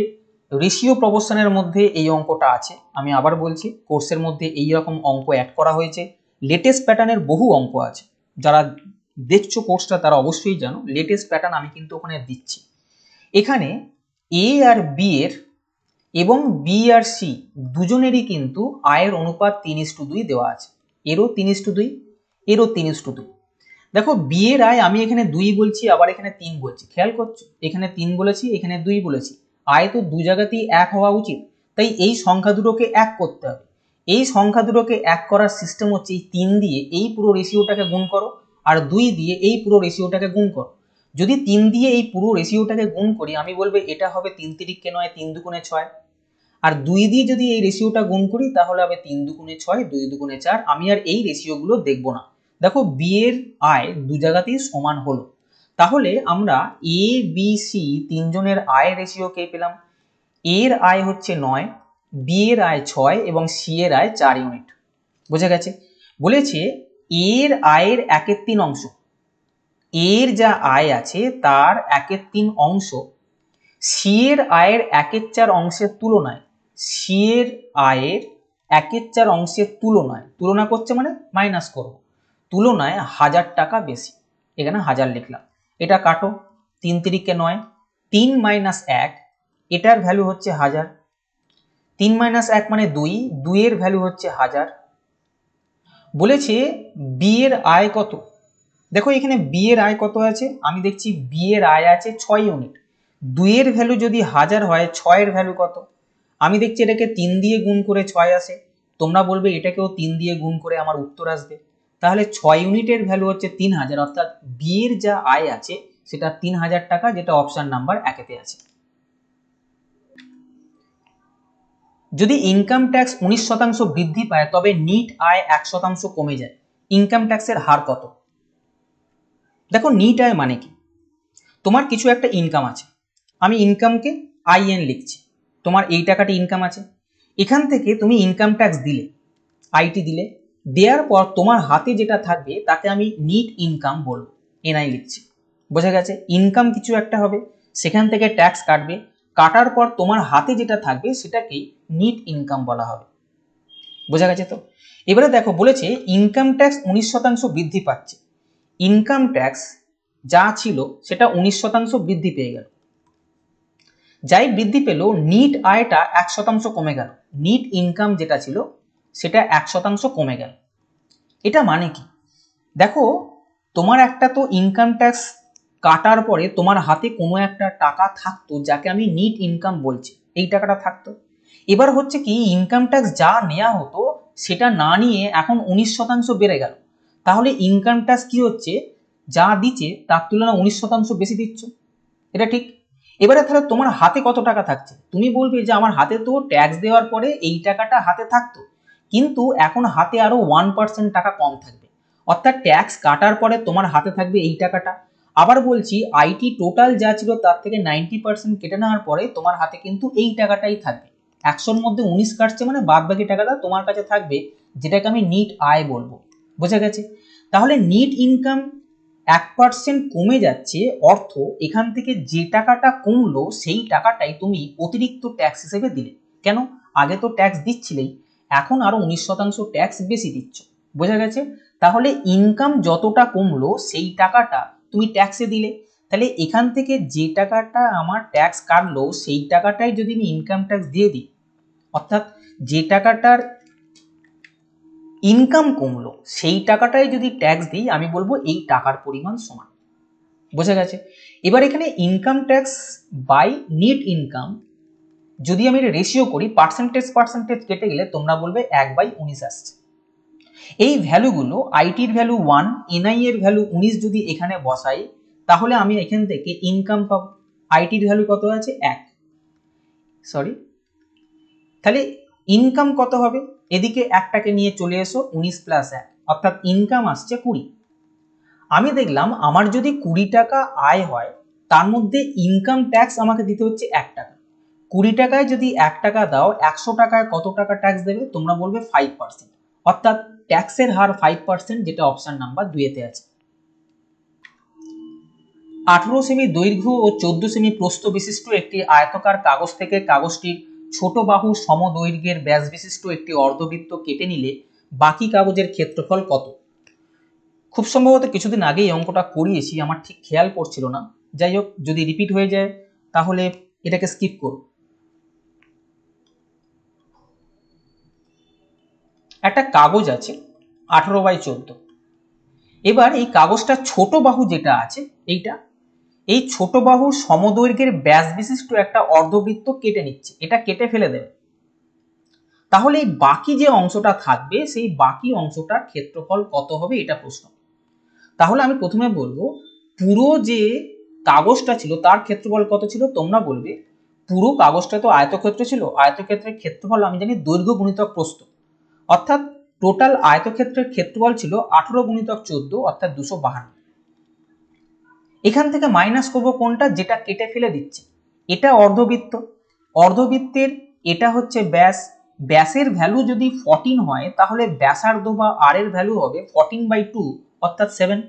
রেশিও প্রপোর্শনের মধ্যে এই অঙ্কটা আছে। আমি আবার বলছি, কোর্সের মধ্যে এই রকম অঙ্ক অ্যাড করা হয়েছে। লেটেস্ট প্যাটার্নের বহু অঙ্ক আছে, যারা দেখছো কোর্সটা তারা অবশ্যই জানো লেটেস্ট প্যাটার্ন আমি কিন্তু ওখানে দিচ্ছি। এখানে এ আর বি এর এবং বি আর সি দুজনেরই কিন্তু আয়ের অনুপাত 3:2 দেওয়া আছে। এরও 3:2, এরও 3:2। দেখো বি এর আয় আমি এখানে 2 বলছি, আবার এখানে 3 বলছি, খেয়াল করছো? এখানে 3 বলেছি, এখানে 2 বলেছি। আয় তো দু জায়গাতেই এক হওয়া উচিত, তাই এই সংখ্যা দুটোকে এক করতে হবে। এই সংখ্যা দুটোকে এক করার সিস্টেম হচ্ছে এই 3 দিয়ে এই পুরো রেশিওটাকে গুণ করো, আর 2 দিয়ে এই পুরো রেশিওটাকে গুণ করো। যদি 3 দিয়ে এই পুরো রেশিওটাকে গুণ করি, আমি বলবো এটা হবে 3 তিরিকে 9, 3 দুগুণে 6। আর 2 দিয়ে যদি এই রেশিওটা গুণ করি তাহলে হবে 3 দুগুণে 6, 2 দুগুণে 4। আমি আর এই রেশিওগুলো দেখবো না। দেখো বি এর আয় দু জায়গাতেই সমান হলো, তাহলে আমরা এ বি সি তিনজনের আয় রেশিও কে পেলাম? এর আয় হচ্ছে 9, বি এর আয় 6 এবং সি এর আয় 4 ইউনিট। বোঝা গেছে? বলেছে এর আয়ের 1/3 অংশ, এর যা আয় আছে তার 1/3 অংশ সি এর আয়ের 1/4 অংশের তুলনায়, সি এর আয়ের 1/4 অংশের তুলনায়, তুলনা করছে মানে মাইনাস করব, তুলনায় 1000 টাকা বেশি। এখানে 1000 লিখলাম। এটা কাটো, 3 তিরিকে 9, 3 মাইনাস 1, এটার ভ্যালু হচ্ছে 1000, 3 মাইনাস 1 মানে 2, 2 এর ভ্যালু হচ্ছে 1000। বলেছে বি এর আয় কত। দেখো এখানে বি এর আয় কত আছে, আমি দেখছি বি এর আয় আছে 6 ইউনিট। 2 এর ভ্যালু যদি 1000 হয়, 6 এর ভ্যালু কত? আমি দেখছি এটাকে 3 দিয়ে গুণ করে 6 আসে, তোমরা বলবে এটাকেও 3 দিয়ে গুণ করে আমার উত্তর আসবে। তাহলে 6 ইউনিটের ভ্যালু হচ্ছে 3000, অর্থাৎ বি এর যা আয় আছে সেটা 3000 টাকা, যেটা অপশন নাম্বার 1 আছে। যদি ইনকাম ট্যাক্স 19% বৃদ্ধি পায় তবে নিট আয় 1% কমে যায়, ইনকাম ট্যাক্সের হার কত? দেখো নিট আয় মানে কি, তোমার কিছু একটা ইনকাম আছে, আমি ইনকামকে আইএন লিখছি, তোমার এই টাকাটি ইনকাম আছে, এখান থেকে তুমি ইনকাম ট্যাক্স দিলে, আইটি দিলে, দেওয়ার পর তোমার হাতে যেটা থাকবে তাকে আমি নিট ইনকাম বলবো, এনআই লিখছি। বোঝা গেছে? ইনকাম কিছু একটা হবে, সেখান থেকে ট্যাক্স কাটবে, কাটার পর তোমার হাতে যেটা থাকবে সেটাকেই নিট ইনকাম বলা হবে। বোঝা গেছে তো? এবারে দেখো বলেছে ইনকাম ট্যাক্স 19% বৃদ্ধি পাচ্ছে, ইনকাম ট্যাক্স যা ছিল সেটা 19% বৃদ্ধি পেয়ে গেল, যাই বৃদ্ধি পেল নিট আয়টা 1% কমে গেল, নিট ইনকাম যেটা ছিল সেটা 1% কমে গেল। এটা মানে কি? দেখো তোমার একটা তো ইনকাম ট্যাক্স কাটার পরে তোমার হাতে কোনো একটা টাকা থাকতো যাকে আমি নিট ইনকাম বলছি, এই টাকাটা থাকতো। এবার হচ্ছে কি ইনকাম ট্যাক্স যা নেওয়া হতো সেটা না নিয়ে এখন 19% বেড়ে গেল, তাহলে ইনকাম ট্যাক্স কি হচ্ছে, যা দিচ্ছে তার তুলনায় 19% বেশি দিচ্ছ, এটা ঠিক। এবারে তাহলে তোমার হাতে কত টাকা থাকছে, তুমি বলবে যে আমার হাতে তো ট্যাক্স দেওয়ার পরে এই টাকাটা হাতে থাকতো, কিন্তু এখন হাতে আরো 1% টাকা কম থাকবে, অর্থাৎ ট্যাক্স কাটার পরে তোমার হাতে থাকবে এই টাকাটা। আবার বলছি আইটি টোটাল যা ছিল তার থেকে 90% কেটে নেওয়ার পরে তোমার হাতে কিন্তু এই টাকাটাই থাকবে, 100-র মধ্যে 19 কাটছে মানে বাদ বাকি টাকাটা তোমার কাছে থাকবে, যেটাকে আমি নিট আয় বলবো। বোঝা গেছে? তাহলে নিট ইনকাম 1% কমে যাচ্ছে, অর্থ এখান থেকে যে টাকাটা কমলো সেই টাকাটাই তুমি অতিরিক্ত ট্যাক্স হিসেবে দিলে। কেন? আগে তো ট্যাক্স দিচ্ছিলেই, এখন আরো 19% ট্যাক্স বেশি দিচ্ছ। বোঝা গেছে? তাহলে ইনকাম যতটা কমলো সেই টাকাটা তুমি ট্যাক্সে দিলে, তাহলে এখান থেকে যে টাকাটা আমার ট্যাক্স কাটলো সেই টাকাটাই যদি আমি ইনকাম ট্যাক্স দিয়ে দিই, অর্থাৎ যে টাকাটার ইনকাম কমলো সেই টাকাটাই যদি ট্যাক্স দিই, আমি বলবো এই টাকার পরিমাণ সমান। বোঝা গেছে? এবার এখানে income tax by net income যদি আমি রেশিও করি, পার্সেন্টেজ কেটে গেলে তোমরা বলবে 1/19 আসছে। এই ভ্যালুগুলো আইটির ভ্যালু 1, এনআই এর ভ্যালু 19 যদি এখানে বসাই, তাহলে আমি এখান থেকে ইনকাম পাবো। আইটির ভ্যালু কত আছে? 1, সরি, তাহলে ইনকাম কত হবে? এদিকে একটাকে নিয়ে চলে এসো, 19 + 1, অর্থাৎ ইনকাম আসছে 20। আমি দেখলাম আমার যদি 20 টাকা আয় হয়, তার মধ্যে ইনকাম ট্যাক্স আমাকে দিতে হচ্ছে 1 টাকা। 20 টাকায় যদি 1 টাকা দাও, 100 টাকায় কত টাকা ট্যাক্স দেবে? তোমরা বলবে 5%, অর্থাৎ ট্যাক্সের হার 5%, যেটা অপশন নাম্বার 2 আছে। 18 সেমি দৈর্ঘ্য ও 14 সেমি প্রস্থ বিশিষ্ট একটি আয়তাকার কাগজ থেকে কাগজটির ছোট বাহু সমদৈর্ঘ্যের ব্যাস বিশিষ্ট একটি অর্ধবৃত্ত কেটে নিলে বাকি কাগজের ক্ষেত্রফল কত? খুব সম্ভবত কিছুদিন আগে এই অঙ্কটা করিয়েছি, আমার ঠিক খেয়াল পড়ছিল না, যাই হোক যদি রিপিট হয়ে যায় তাহলে এটাকে স্কিপ করো। একটা কাগজ আছে 18/14, এবার এই কাগজটা ছোট বাহু যেটা আছে এইটা, এই ছোট বাহুর সমদৈর্ঘ্যের ব্যাস বিশিষ্ট একটা অর্ধবৃত্ত কেটে নিচ্ছে, এটা কেটে ফেলে দেবে, তাহলে এই বাকি যে অংশটা থাকবে সেই বাকি অংশটার ক্ষেত্রফল কত হবে, এটা প্রশ্ন। তাহলে আমি প্রথমে বলবো পুরো যে কাগজটা ছিল তার ক্ষেত্রফল কত ছিল, তোমরা বলবে পুরো কাগজটা তো আয়তক্ষেত্র ছিল, আয়তক্ষেত্রের ক্ষেত্রফল আমি জানি দৈর্ঘ্য গুণিতক প্রস্থ, অর্থাৎ টোটাল আয়তক্ষেত্রের ক্ষেত্রফল ছিল 18 × 14, অর্থাৎ 252। এখান থেকে মাইনাস করবো কোনটা, যেটা কেটে ফেলে দিচ্ছে, এটা অর্ধবৃত্ত, অর্ধবৃত্তের এটা হচ্ছে ব্যাস, ব্যাসের ভ্যালু যদি 14 হয় তাহলে ব্যাসার্ধ বা আর এর ভ্যালু হবে 14/2, অর্থাৎ 7।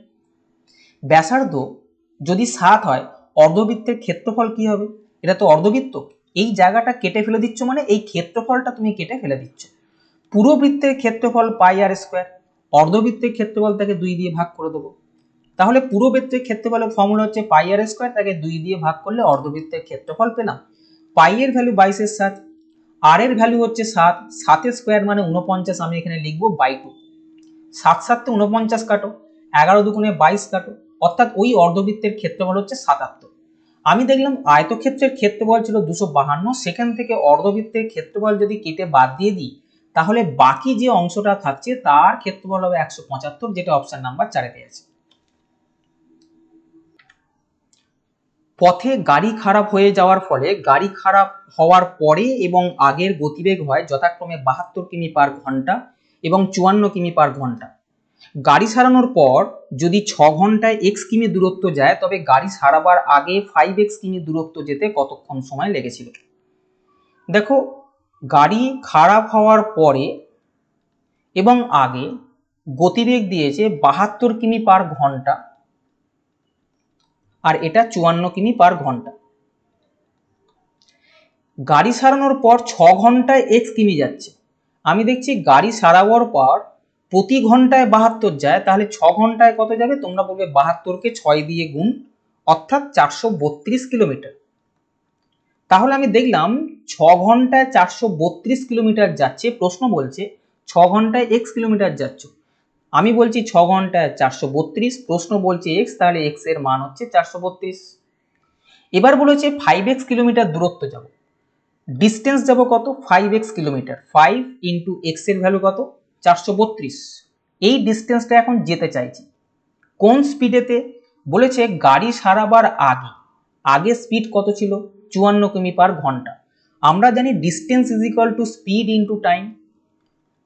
ব্যাসার্ধ যদি 7 হয়, অর্ধবৃত্তের ক্ষেত্রফল কি হবে? এটা তো অর্ধবৃত্ত, এই জায়গাটা কেটে ফেলে দিচ্ছ মানে এই ক্ষেত্রফলটা তুমি কেটে ফেলে দিচ্ছ। পুরো বৃত্তের ক্ষেত্রফল πr², অর্ধবৃত্তের ক্ষেত্রফল থেকে 2 দিয়ে ভাগ করে দেবো, তাহলে পুরো বৃত্তের ক্ষেত্রফলের ফর্মুলা হচ্ছে পাই আর স্কোয়ার, তাকে 2 দিয়ে ভাগ করলে অর্ধবৃত্তের ক্ষেত্রফল পেলাম। পাই এর ভ্যালু 22/7, আর এর ভ্যালু হচ্ছে 7, 7 স্কোয়ার মানে 49, আমি এখানে লিখবো বাই 2। 7 7 49 কাটো, 11 দুগুণে 22 কাটো, অর্থাৎ ওই অর্ধবৃত্তের ক্ষেত্রফল হচ্ছে 77। আমি দেখলাম আয়তক্ষেত্রের ক্ষেত্রফল ছিল 252, সেখান থেকে অর্ধবৃত্তের ক্ষেত্রফল যদি কেটে বাদ দিয়ে দিই তাহলে বাকি যে অংশটা থাকছে তার ক্ষেত্রফল হবে 175, যেটা অপশন নাম্বার 4-এ আছে। পথে গাড়ি খারাপ হয়ে যাওয়ার ফলে গাড়ি খারাপ হওয়ার পরে এবং আগের গতিবেগ হয় যথাক্রমে 72 কিমি পার ঘন্টা এবং 54 কিমি পার ঘন্টা। গাড়ি সারানোর পর যদি 6 ঘন্টায় x কিমি দূরত্ব যায় তবে গাড়ি সারাবার আগে 5x কিমি দূরত্ব যেতে কতক্ষণ সময় লেগেছিল। দেখো, গাড়ি খারাপ হওয়ার পরে এবং আগে গতিবেগ দিয়েছে 72 কিমি পার ঘন্টা আর এটা 54 কিমি পার ঘন্টা। গাড়ি সারানোর পর 6 ঘন্টায় x কিমি যাচ্ছে, আমি দেখছি গাড়ি সারাবার পর প্রতি ঘন্টায় 72 যায়, তাহলে 6 ঘন্টায় কত যাবে? তোমরা বলবে 72কে 6 দিয়ে গুণ, অর্থাৎ 432 কিলোমিটার। তাহলে আমি দেখলাম 6 ঘন্টায় 432 কিলোমিটার যাচ্ছে। প্রশ্ন বলছে 6 ঘন্টায় x কিলোমিটার যাচ্ছ, আমি বলছি 6 ঘন্টায় 432, প্রশ্ন বলছে x, তাহলে x এর মান হচ্ছে 432। এবার বলেছে 5x কিলোমিটার দূরত্ব যাব, ডিস্টেন্স যাব কত? 5x কিলোমিটার, 5 ইন্টু x এর ভ্যালু কত? 432। এই ডিস্টেন্সটা এখন যেতে চাইছি কোন স্পিডেতে? বলেছে গাড়ি সারাবার আগে, আগে স্পিড কত ছিল? 54 কিমি পার ঘন্টা। আমরা জানি distance is equal to speed into time,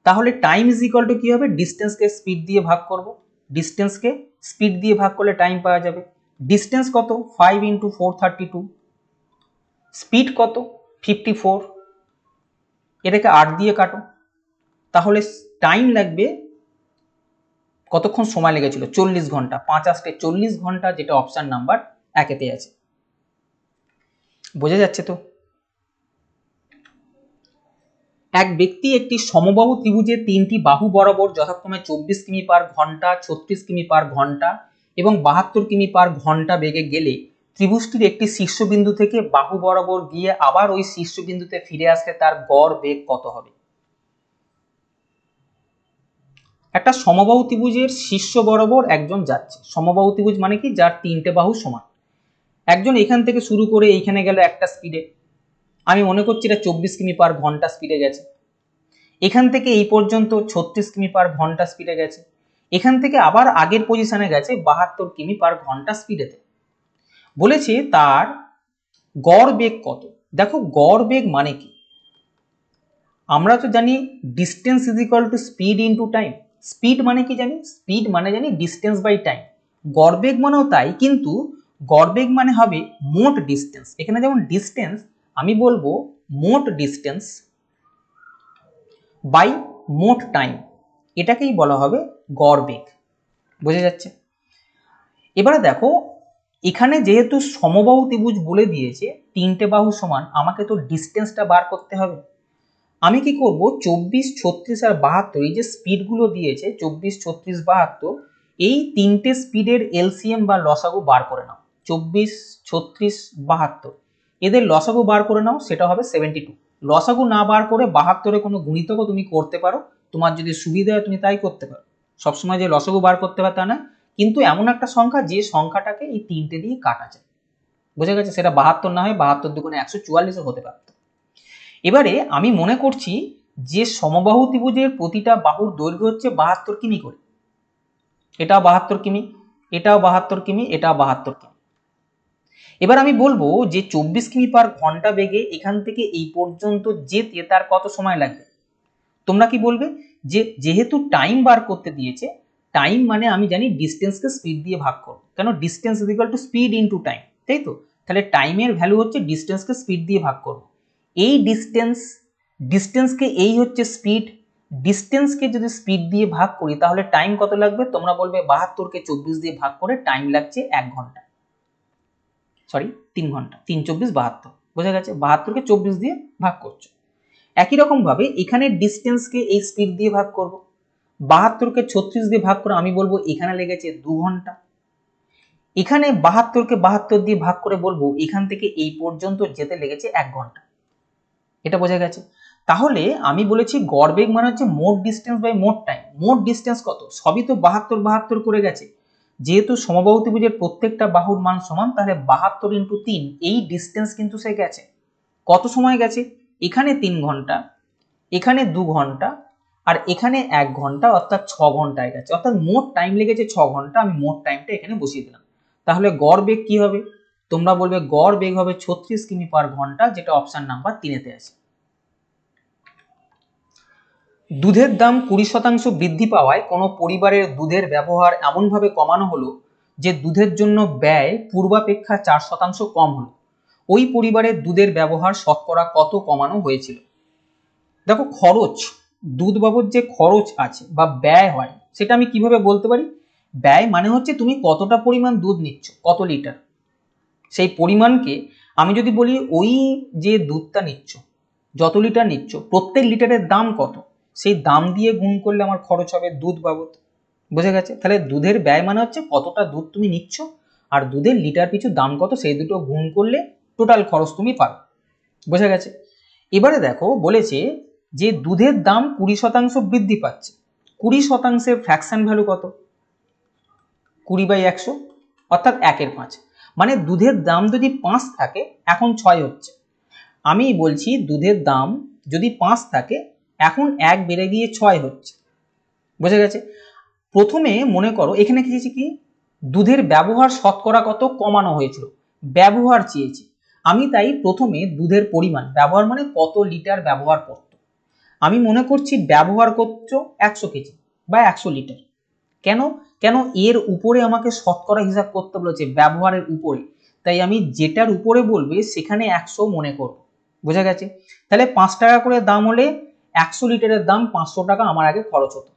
তাহলে টাইম ইজ ইকুয়াল টু কি হবে? ডিস্টেন্সকে স্পিড দিয়ে ভাগ করব, ডিস্টেন্সকে স্পিড দিয়ে ভাগ করলে টাইম পাওয়া যাবে। ডিস্টেন্স কত? 5 ইন্টু 432, স্পিড কত? 54, এটাকে 8 দিয়ে কাটো, তাহলে টাইম লাগবে কতক্ষণ সময় লেগেছিল? 40 ঘন্টা, 5 8 40 ঘন্টা, যেটা অপশন নাম্বার 1-এ আছে। বোঝা যাচ্ছে তো? এক ব্যক্তি একটি সমবাহু ত্রিভুজের 3টি বাহু বরাবর যথাক্রমে 24 কিমি পার ঘন্টা, 36 কিমি পার ঘন্টা এবং 72 কিমি পার ঘন্টা বেগে গেলে ত্রিভুজটির একটি শীর্ষবিন্দু থেকে বাহু বরাবর গিয়ে আবার ওই শীর্ষবিন্দুতে ফিরে আসলে তার গড় বেগ কত হবে? একটা সমবাহু ত্রিভুজের শীর্ষ বরাবর একজন যাচ্ছে। সমবাহু ত্রিভুজ মানে কি? যার 3টে বাহু সমান। একজন এখান থেকে শুরু করে এইখানে গেল একটা স্পিডে, আমি মনে করছি এটা 24 কিমি পার ঘন্টা স্পিডে গেছে। এখান থেকে এই পর্যন্ত 36 কিমি পার ঘন্টা স্পিডে গেছে। এখান থেকে আবার আগের পজিশনে গেছে 72 কিমি পার ঘন্টা স্পিডেতে। বলেছে তার গড় বেগ কত। দেখো, গড় বেগ মানে কি? আমরা তো জানি distance is equal to speed into time. Speed মানে কি জানি? স্পিড মানে জানি ডিস্টেন্স বাই টাইম। গড় বেগ মানেও তাই, কিন্তু গড় বেগ মানে হবে মোট ডিস্টেন্স। এখানে যেমন ডিস্টেন্স, আমি বলবো মোট ডিস্টেন্স বাই মোট টাইম, এটাকেই বলা হবে গড় বেগ। বোঝা যাচ্ছে? এবারে দেখো, এখানে যেহেতু সমবাহু ত্রিভুজ বলে দিয়েছে 3টে বাহু সমান, আমাকে তো ডিস্টেন্সটা বার করতে হবে। আমি কি করব? 24, 36 আর 72, এই যে স্পিডগুলো দিয়েছে 24, 36, 72, এই 3টে স্পিডের এলসিএম বা লসাগু বার করে নাও। 24, 36, 72, এদের লসাগু বার করে নাও, সেটা হবে 72। লসাগু না বার করে 72-এ কোনো গুণিতকও তুমি করতে পারো, তোমার যদি সুবিধা হয় তুমি তাই করতে পারো। সবসময় যে লসাগু বার করতে পারে তা না, কিন্তু এমন একটা সংখ্যা যে সংখ্যাটাকে এই 3টে দিয়ে কাটা যায়। বোঝা গেছে? সেটা 72 না হয় 72 দুগুণে 144 হতে পারত। এবারে আমি মনে করছি যে সমবাহু ত্রিভুজের প্রতিটা বাহুর দৈর্ঘ্য হচ্ছে 72 কিমি করে। এটাও 72 কিমি, এটাও 72 কিমি, এটাও 72 কিমি। এবার আমি বলবো যে 24 কিমি পার ঘন্টা বেগে এখান থেকে এই পর্যন্ত যেতে তার কত সময় লাগবে? তোমরা কি বলবে? যে যেহেতু টাইম বার করতে দিয়েছে, টাইম মানে আমি জানি ডিস্টেন্সকে স্পিড দিয়ে ভাগ করব, কেন? Distance is equal to speed into time, তাই তো? তাহলে টাইমের ভ্যালু হচ্ছে ডিস্টেন্সকে স্পিড দিয়ে ভাগ করব। এই ডিস্টেন্সকে এই হচ্ছে স্পিড, ডিস্টেন্সকে যদি স্পিড দিয়ে ভাগ করি তাহলে টাইম কত লাগবে? তোমরা বলবে 72কে 24 দিয়ে ভাগ করে টাইম লাগছে 1 ঘন্টা, সরি 3 ঘন্টা, 3 24 72। বোঝা গেছে? 72কে 24 দিয়ে ভাগ করছো। একই রকম ভাবে এখানে ডিস্টেন্সকে এই স্পিড দিয়ে ভাগ করব, 72কে 36 দিয়ে ভাগ করে আমি বলবো এখানে লেগেছে 2 ঘন্টা। এখানে 72কে 72 দিয়ে ভাগ করে বলবো এখান থেকে এই পর্যন্ত যেতে লেগেছে 1 ঘন্টা। এটা বোঝা গেছে। তাহলে আমি বলেছি গড় বেগ মানে হচ্ছে মোট ডিস্টেন্স বাই মোট টাইম। মোট ডিস্টেন্স কত? সবই তো 72 72 করে গেছে। যেহেতু সমবাহু ত্রিভুজের প্রত্যেকটা বাহুর মান সমান, তাহলে 72 ইন্টু 3 এই ডিস্টেন্স কিন্তু সে গেছে। কত সময় গেছে? এখানে 3 ঘন্টা, এখানে 2 ঘন্টা, আর এখানে 1 ঘন্টা, অর্থাৎ 6 ঘন্টায় গেছে। অর্থাৎ মোট টাইম লেগেছে 6 ঘন্টা। আমি মোট টাইমটা এখানে বসিয়ে দিলাম। তাহলে গড় বেগ কি হবে? তোমরা বলবে গড় বেগ হবে 36 কিমি পার ঘন্টা, যেটা অপশন নাম্বার 3-তে আছে। দুধের দাম 20% বৃদ্ধি পাওয়ায় কোনো পরিবারের দুধের ব্যবহার এমনভাবে কমানো হলো যে দুধের জন্য ব্যয় পূর্বাপেক্ষা 4% কম হলো। ওই পরিবারের দুধের ব্যবহার শতকরা কত কমানো হয়েছিল? দেখো, খরচ, দুধ বাবদ যে খরচ আছে বা ব্যয় হয়, সেটা আমি কিভাবে বলতে পারি? ব্যয় মানে হচ্ছে তুমি কতটা পরিমাণ দুধ নিচ্ছ, কত লিটার, সেই পরিমাণকে আমি যদি বলি ওই যে দুধটা নিচ্ছ, যত লিটার নিচ্ছ, প্রত্যেক লিটারের দাম কত, সেই দাম দিয়ে গুণ করলে আমার খরচ হবে দুধ বাবদ। বোঝা গেছে? তাহলে দুধের ব্যয় মানে হচ্ছে কতটা দুধ তুমি নিচ্ছ আর দুধের লিটার পিছু দাম কত, সেই দুটো গুণ করলে টোটাল খরচ তুমি পাবে। বোঝা গেছে? এবারে দেখো, বলেছে যে দুধের দাম 20% বৃদ্ধি পাচ্ছে। 20%-এর ফ্র্যাকশন ভ্যালু কত? 20/100, অর্থাৎ 1/5। মানে দুধের দাম যদি 5 থাকে, এখন 6 হচ্ছে। আমি বলছি দুধের দাম যদি 5 থাকে, এখন 1 বেড়ে গিয়ে 6 হচ্ছে। বোঝা গেছে? প্রথমে মনে করো এখানে চেয়েছি কি, দুধের ব্যবহার শতকরা কত কমানো হয়েছিল, ব্যবহার চেয়েছি। আমি তাই প্রথমে দুধের পরিমাণ, ব্যবহার মানে কত লিটার ব্যবহার করত, আমি মনে করছি ব্যবহার করছো 100 কেজি বা 100 লিটার। কেন? কেন এর উপরে আমাকে শতকরা হিসাব করতে বলেছে, ব্যবহারের উপরে। তাই আমি যেটার উপরে বলবে সেখানে 100 মনে করব। বোঝা গেছে? তাহলে 5 টাকা করে দাম হলে 100 লিটারের দাম 500 টাকা আমার আগে খরচ হতো।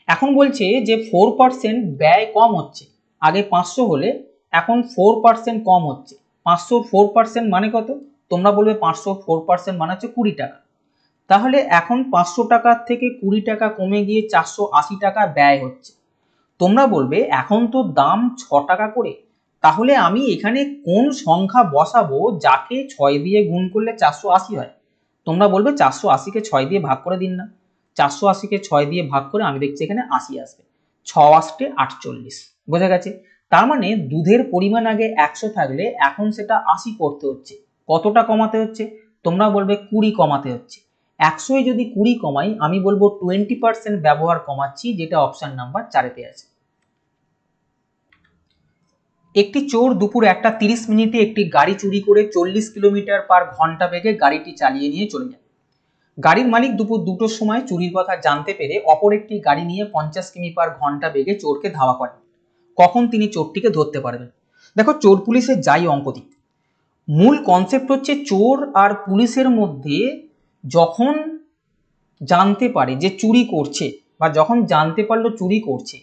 এখন বলছে যে 4% ব্যয় কম হচ্ছে। আগে 500 হলে এখন 4% কম হচ্ছে। 500 4% মানে কত? তোমরা বলবে 500 4% মানে হচ্ছে 20 টাকা। তাহলে এখন 500 টাকার থেকে 20 টাকা কমে গিয়ে 480 টাকা ব্যয় হচ্ছে। তোমরা বলবে এখন তো দাম 6 টাকা করে, তাহলে আমি এখানে কোন সংখ্যা বসাবো যাকে 6 দিয়ে গুণ করলে 480 হয়? তোমরা বলবে 480-কে 6 দিয়ে ভাগ করে দিন না। 480-কে 6 দিয়ে ভাগ করে আমি দেখছি এখানে 80 আসবে। 6 8 48। বোঝা গেছে? তার মানে দুধের পরিমাণ আগে 100 থাকলে এখন সেটা 80 করতে হচ্ছে। কতটা কমাতে হচ্ছে? তোমরা বলবে 20 কমাতে হচ্ছে। 100-এ যদি 20 কমাই, আমি বলবো 20% ব্যবহার কমাচ্ছি, যেটা অপশন নাম্বার 4-তে আছে। একটি চোর দুপুর 1:30 একটি গাড়ি চুরি করে 40 কিলোমিটার পার ঘন্টা বেগে গাড়িটি চালিয়ে নিয়ে চলে যায়। গাড়ির মালিক দুপুর 2টোর সময় চুরির কথা জানতে পেরে অপর একটি গাড়ি নিয়ে 50 কিমি পার ঘন্টা বেগে চোরকে ধাওয়া করেন। কখন তিনি চোরটিকে ধরতে পারবেন? দেখো, চোর পুলিশের যাই অঙ্ক দিক, মূল কনসেপ্ট হচ্ছে চোর আর পুলিশের মধ্যে যখন জানতে পারে যে চুরি করছে, বা যখন জানতে পারলো চুরি করছে,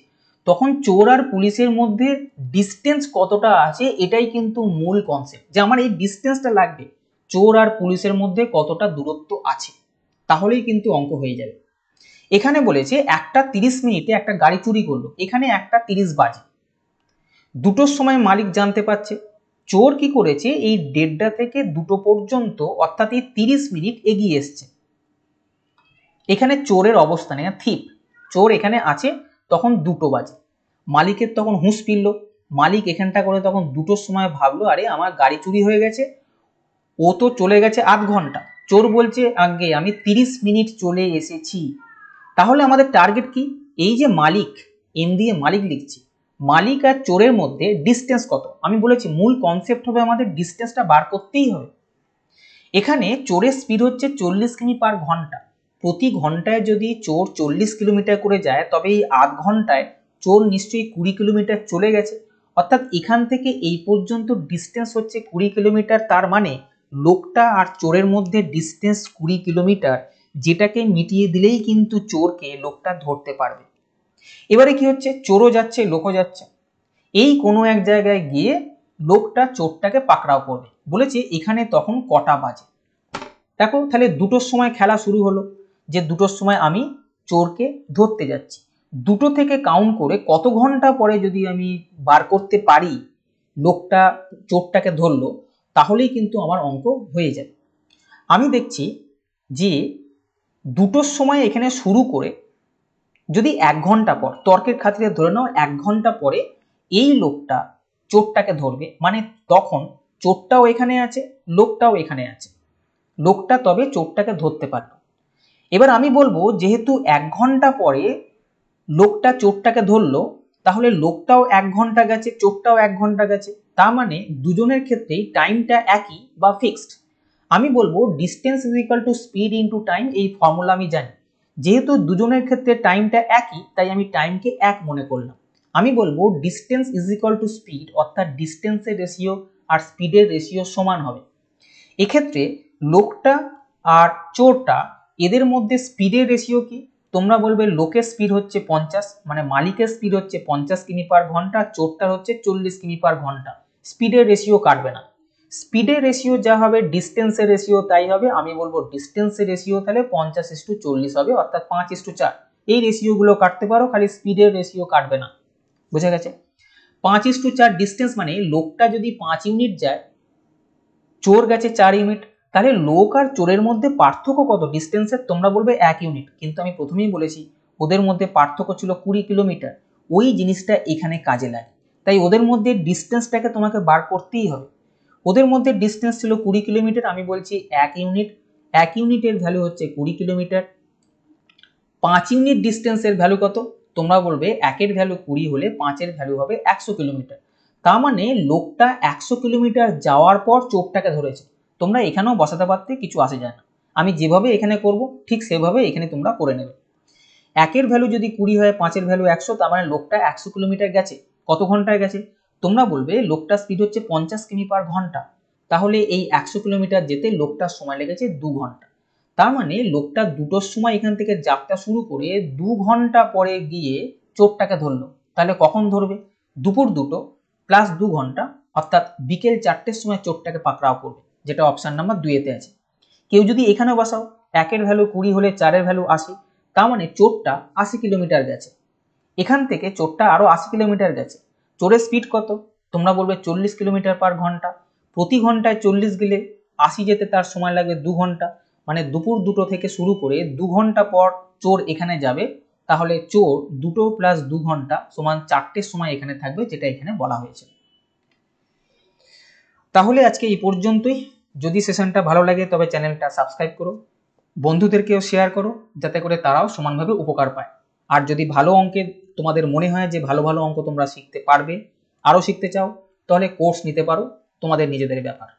তখন চোর আর পুলিশের মধ্যে ডিস্টেন্স কতটা আছে, এটাই কিন্তু মূল কনসেপ্ট, যে আমার এই ডিস্টেন্সটা লাগবে, চোর আর পুলিশের মধ্যে কতটা দূরত্ব আছে, তাহলেই কিন্তু অঙ্ক হয়ে যাবে। এখানে বলেছে 1:30 একটা গাড়ি চুরি করলো, এখানে 1:30 বাজে, 2টোর সময় মালিক জানতে পারছে। চোর কি করেছে, এই 1:30 থেকে 2টো পর্যন্ত, অর্থাৎ এই 30 মিনিট এগিয়ে এসছে। এখানে চোরের অবস্থানে, থিপ চোর এখানে আছে, তখন 2টো বাজে, মালিকের তখন হুঁশ ফিরল। মালিক এখানটা করে তখন 2টোর সময় ভাবলো, আরে আমার গাড়ি চুরি হয়ে গেছে, ও তো চলে গেছে আধ ঘন্টা। চোর বলছে আগে আমি 30 মিনিট চলে এসেছি। তাহলে আমাদের টার্গেট কি? এই যে মালিক, এম দিয়ে মালিক লিখছি, মালিক আর চোরের মধ্যে ডিস্টেন্স কত? আমি বলেছি মূল কনসেপ্ট হবে আমাদের ডিস্টেন্সটা বার করতেই হবে। এখানে চোরের স্পিড হচ্ছে 40 কিমি পার ঘন্টা। প্রতি ঘন্টায় যদি চোর 40 কিলোমিটার করে যায়, তবে এই আধ ঘন্টায় চোর নিশ্চয়ই 20 কিলোমিটার চলে গেছে। অর্থাৎ এখান থেকে এই পর্যন্ত ডিস্টেন্স হচ্ছে 20 কিলোমিটার। তার মানে লোকটা আর চোরের মধ্যে ডিস্টেন্স 20 কিলোমিটার, যেটাকে মিটিয়ে দিলেই কিন্তু চোরকে লোকটা ধরতে পারবে। এবারে কি হচ্ছে, চোরও যাচ্ছে, লোকও যাচ্ছে, এই কোনো এক জায়গায় গিয়ে লোকটা চোরটাকে পাকড়াও করবে। বলেছে এখানে তখন কটা বাজে। দেখো, তাহলে 2টোর সময় খেলা শুরু হলো, যে 2টোর সময় আমি চোরকে ধরতে যাচ্ছি। 2টো থেকে কাউন্ট করে কত ঘন্টা পরে যদি আমি বার করতে পারি, লোকটা চোরটাকে ধরলো, তাহলেই কিন্তু আমার অঙ্ক হয়ে যাবে। আমি দেখছি যে 2টোর সময় এখানে শুরু করে যদি 1 ঘন্টা পর, তর্কের খাতিরে ধরে নাও 1 ঘন্টা পরে এই লোকটা চোরটাকে ধরবে, মানে তখন চোরটাও এখানে আছে, লোকটাও এখানে আছে, লোকটা তবে চোরটাকে ধরতে পারল। এবার আমি বলবো যেহেতু 1 ঘন্টা পরে লোকটা চোরটাকে ধরলো, তাহলে লোকটাও 1 ঘন্টা গেছে, চোরটাও 1 ঘন্টা গেছে, তার মানে দুজনের ক্ষেত্রেই টাইমটা একই বা ফিক্সড। আমি বলবো distance is equal to speed into time, এই ফর্মুলা আমি জানি। যেহেতু দুজনের ক্ষেত্রে টাইমটা একই, তাই আমি টাইমকে 1 মনে করলাম। আমি বলবো distance is equal to speed, অর্থাৎ ডিস্টেন্সের রেশিও আর স্পিডের রেশিও সমান হবে। এক্ষেত্রে লোকটা আর চোরটা এদের মধ্যে স্পিডের রেশিও কি? তোমরা বলবে লোকের স্পিড হচ্ছে 50, মানে মালিকের স্পিড হচ্ছে 50 কিমি পার ঘন্টা, চোরটার হচ্ছে 40 কিমি পার ঘন্টা। স্পিডের রেশিও কাটবে না, স্পিডের রেশিও যা হবে ডিস্টেন্সের রেশিও তাই হবে। আমি বলবো ডিস্টেন্সের রেশিও তাহলে 50:40 হবে, অর্থাৎ 5:4। এই রেশিওগুলো কাটতে পারো, খালি স্পিডের রেশিও কাটবে না। বুঝে গেছে? 5:4 ডিস্টেন্স মানে লোকটা যদি 5 ইউনিট যায়, চোর গেছে 4 ইউনিট, তাহলে লোক আর চোরের মধ্যে পার্থক্য কত ডিস্টেন্সের? তোমরা বলবে 1 ইউনিট, কিন্তু আমি প্রথমেই বলেছি ওদের মধ্যে পার্থক্য ছিল 20 কিলোমিটার। ওই জিনিসটা এখানে কাজে লাগে, তাই ওদের মধ্যে ডিস্টেন্সটাকে তোমাকে বার করতেই হবে। ওদের মধ্যে ডিস্টেন্স ছিল 20 কিলোমিটার, আমি বলছি 1 ইউনিট, 1 ইউনিটের ভ্যালু হচ্ছে 20 কিলোমিটার। 5 ইউনিট ডিস্টেন্সের ভ্যালু কত? তোমরা বলবে 1-এর ভ্যালু 20 হলে 5-এর ভ্যালু হবে 100 কিলোমিটার। তার মানে লোকটা 100 কিলোমিটার যাওয়ার পর চোরটাকে ধরেছে। তোমরা এখানেও বসাতে পারতে, কিছু আসে যায় না। আমি যেভাবে এখানে করব ঠিক সেভাবে এখানে তোমরা করে নেবে। 1-এর ভ্যালু যদি 20 হয়, 5-এর ভ্যালু 100, তার মানে লোকটা 100 কিলোমিটার গেছে। কত ঘন্টায় গেছে? তোমরা বলবে লোকটার স্পিড হচ্ছে 50 কিমি পার ঘন্টা, তাহলে এই 100 কিলোমিটার যেতে লোকটার সময় লেগেছে 2 ঘন্টা। তার মানে লোকটা 2টোর সময় এখান থেকে যাত্রা শুরু করে 2 ঘন্টা পরে গিয়ে চোরটাকে ধরলো। তাহলে কখন ধরবে? দুপুর 2টো প্লাস 2 ঘন্টা, অর্থাৎ বিকেল 4টের সময় চোরটাকে পাকড়াও করবে, যেটা অপশন নাম্বার 2-এতে আছে। কেউ যদি এখানে বসাও, 1-এর ভ্যালু 20 হলে 4-এর ভ্যালু 80, তার মানে চোরটা 80 কিলোমিটার গেছে। এখান থেকে চোরটা আরো 80 কিলোমিটার গেছে। চোরের স্পিড কত? তোমরা বলবে 40 কিলোমিটার পার ঘন্টা। প্রতি ঘন্টায় 40 গেলে 80 যেতে তার সময় লাগবে 2 ঘন্টা, মানে দুপুর 2টো থেকে শুরু করে 2 ঘন্টা পর চোর এখানে যাবে। তাহলে চোর 2টো প্লাস 2 ঘন্টা সমান 4টের সময় এখানে থাকবে, যেটা এখানে বলা হয়েছে। তাহলে আজকে এই পর্যন্তই। যদি সেশনটা ভালো লাগে তবে চ্যানেলটা সাবস্ক্রাইব করো, বন্ধুদেরকেও শেয়ার করো, যাতে করে তারাও সমানভাবে উপকার পায়। আর যদি ভালো অঙ্কের তোমাদের মনে হয় যে ভালো ভালো অঙ্ক তোমরা শিখতে পারবে, আরও শিখতে চাও, তাহলে কোর্স নিতে পারো, তোমাদের নিজেদের ব্যাপার।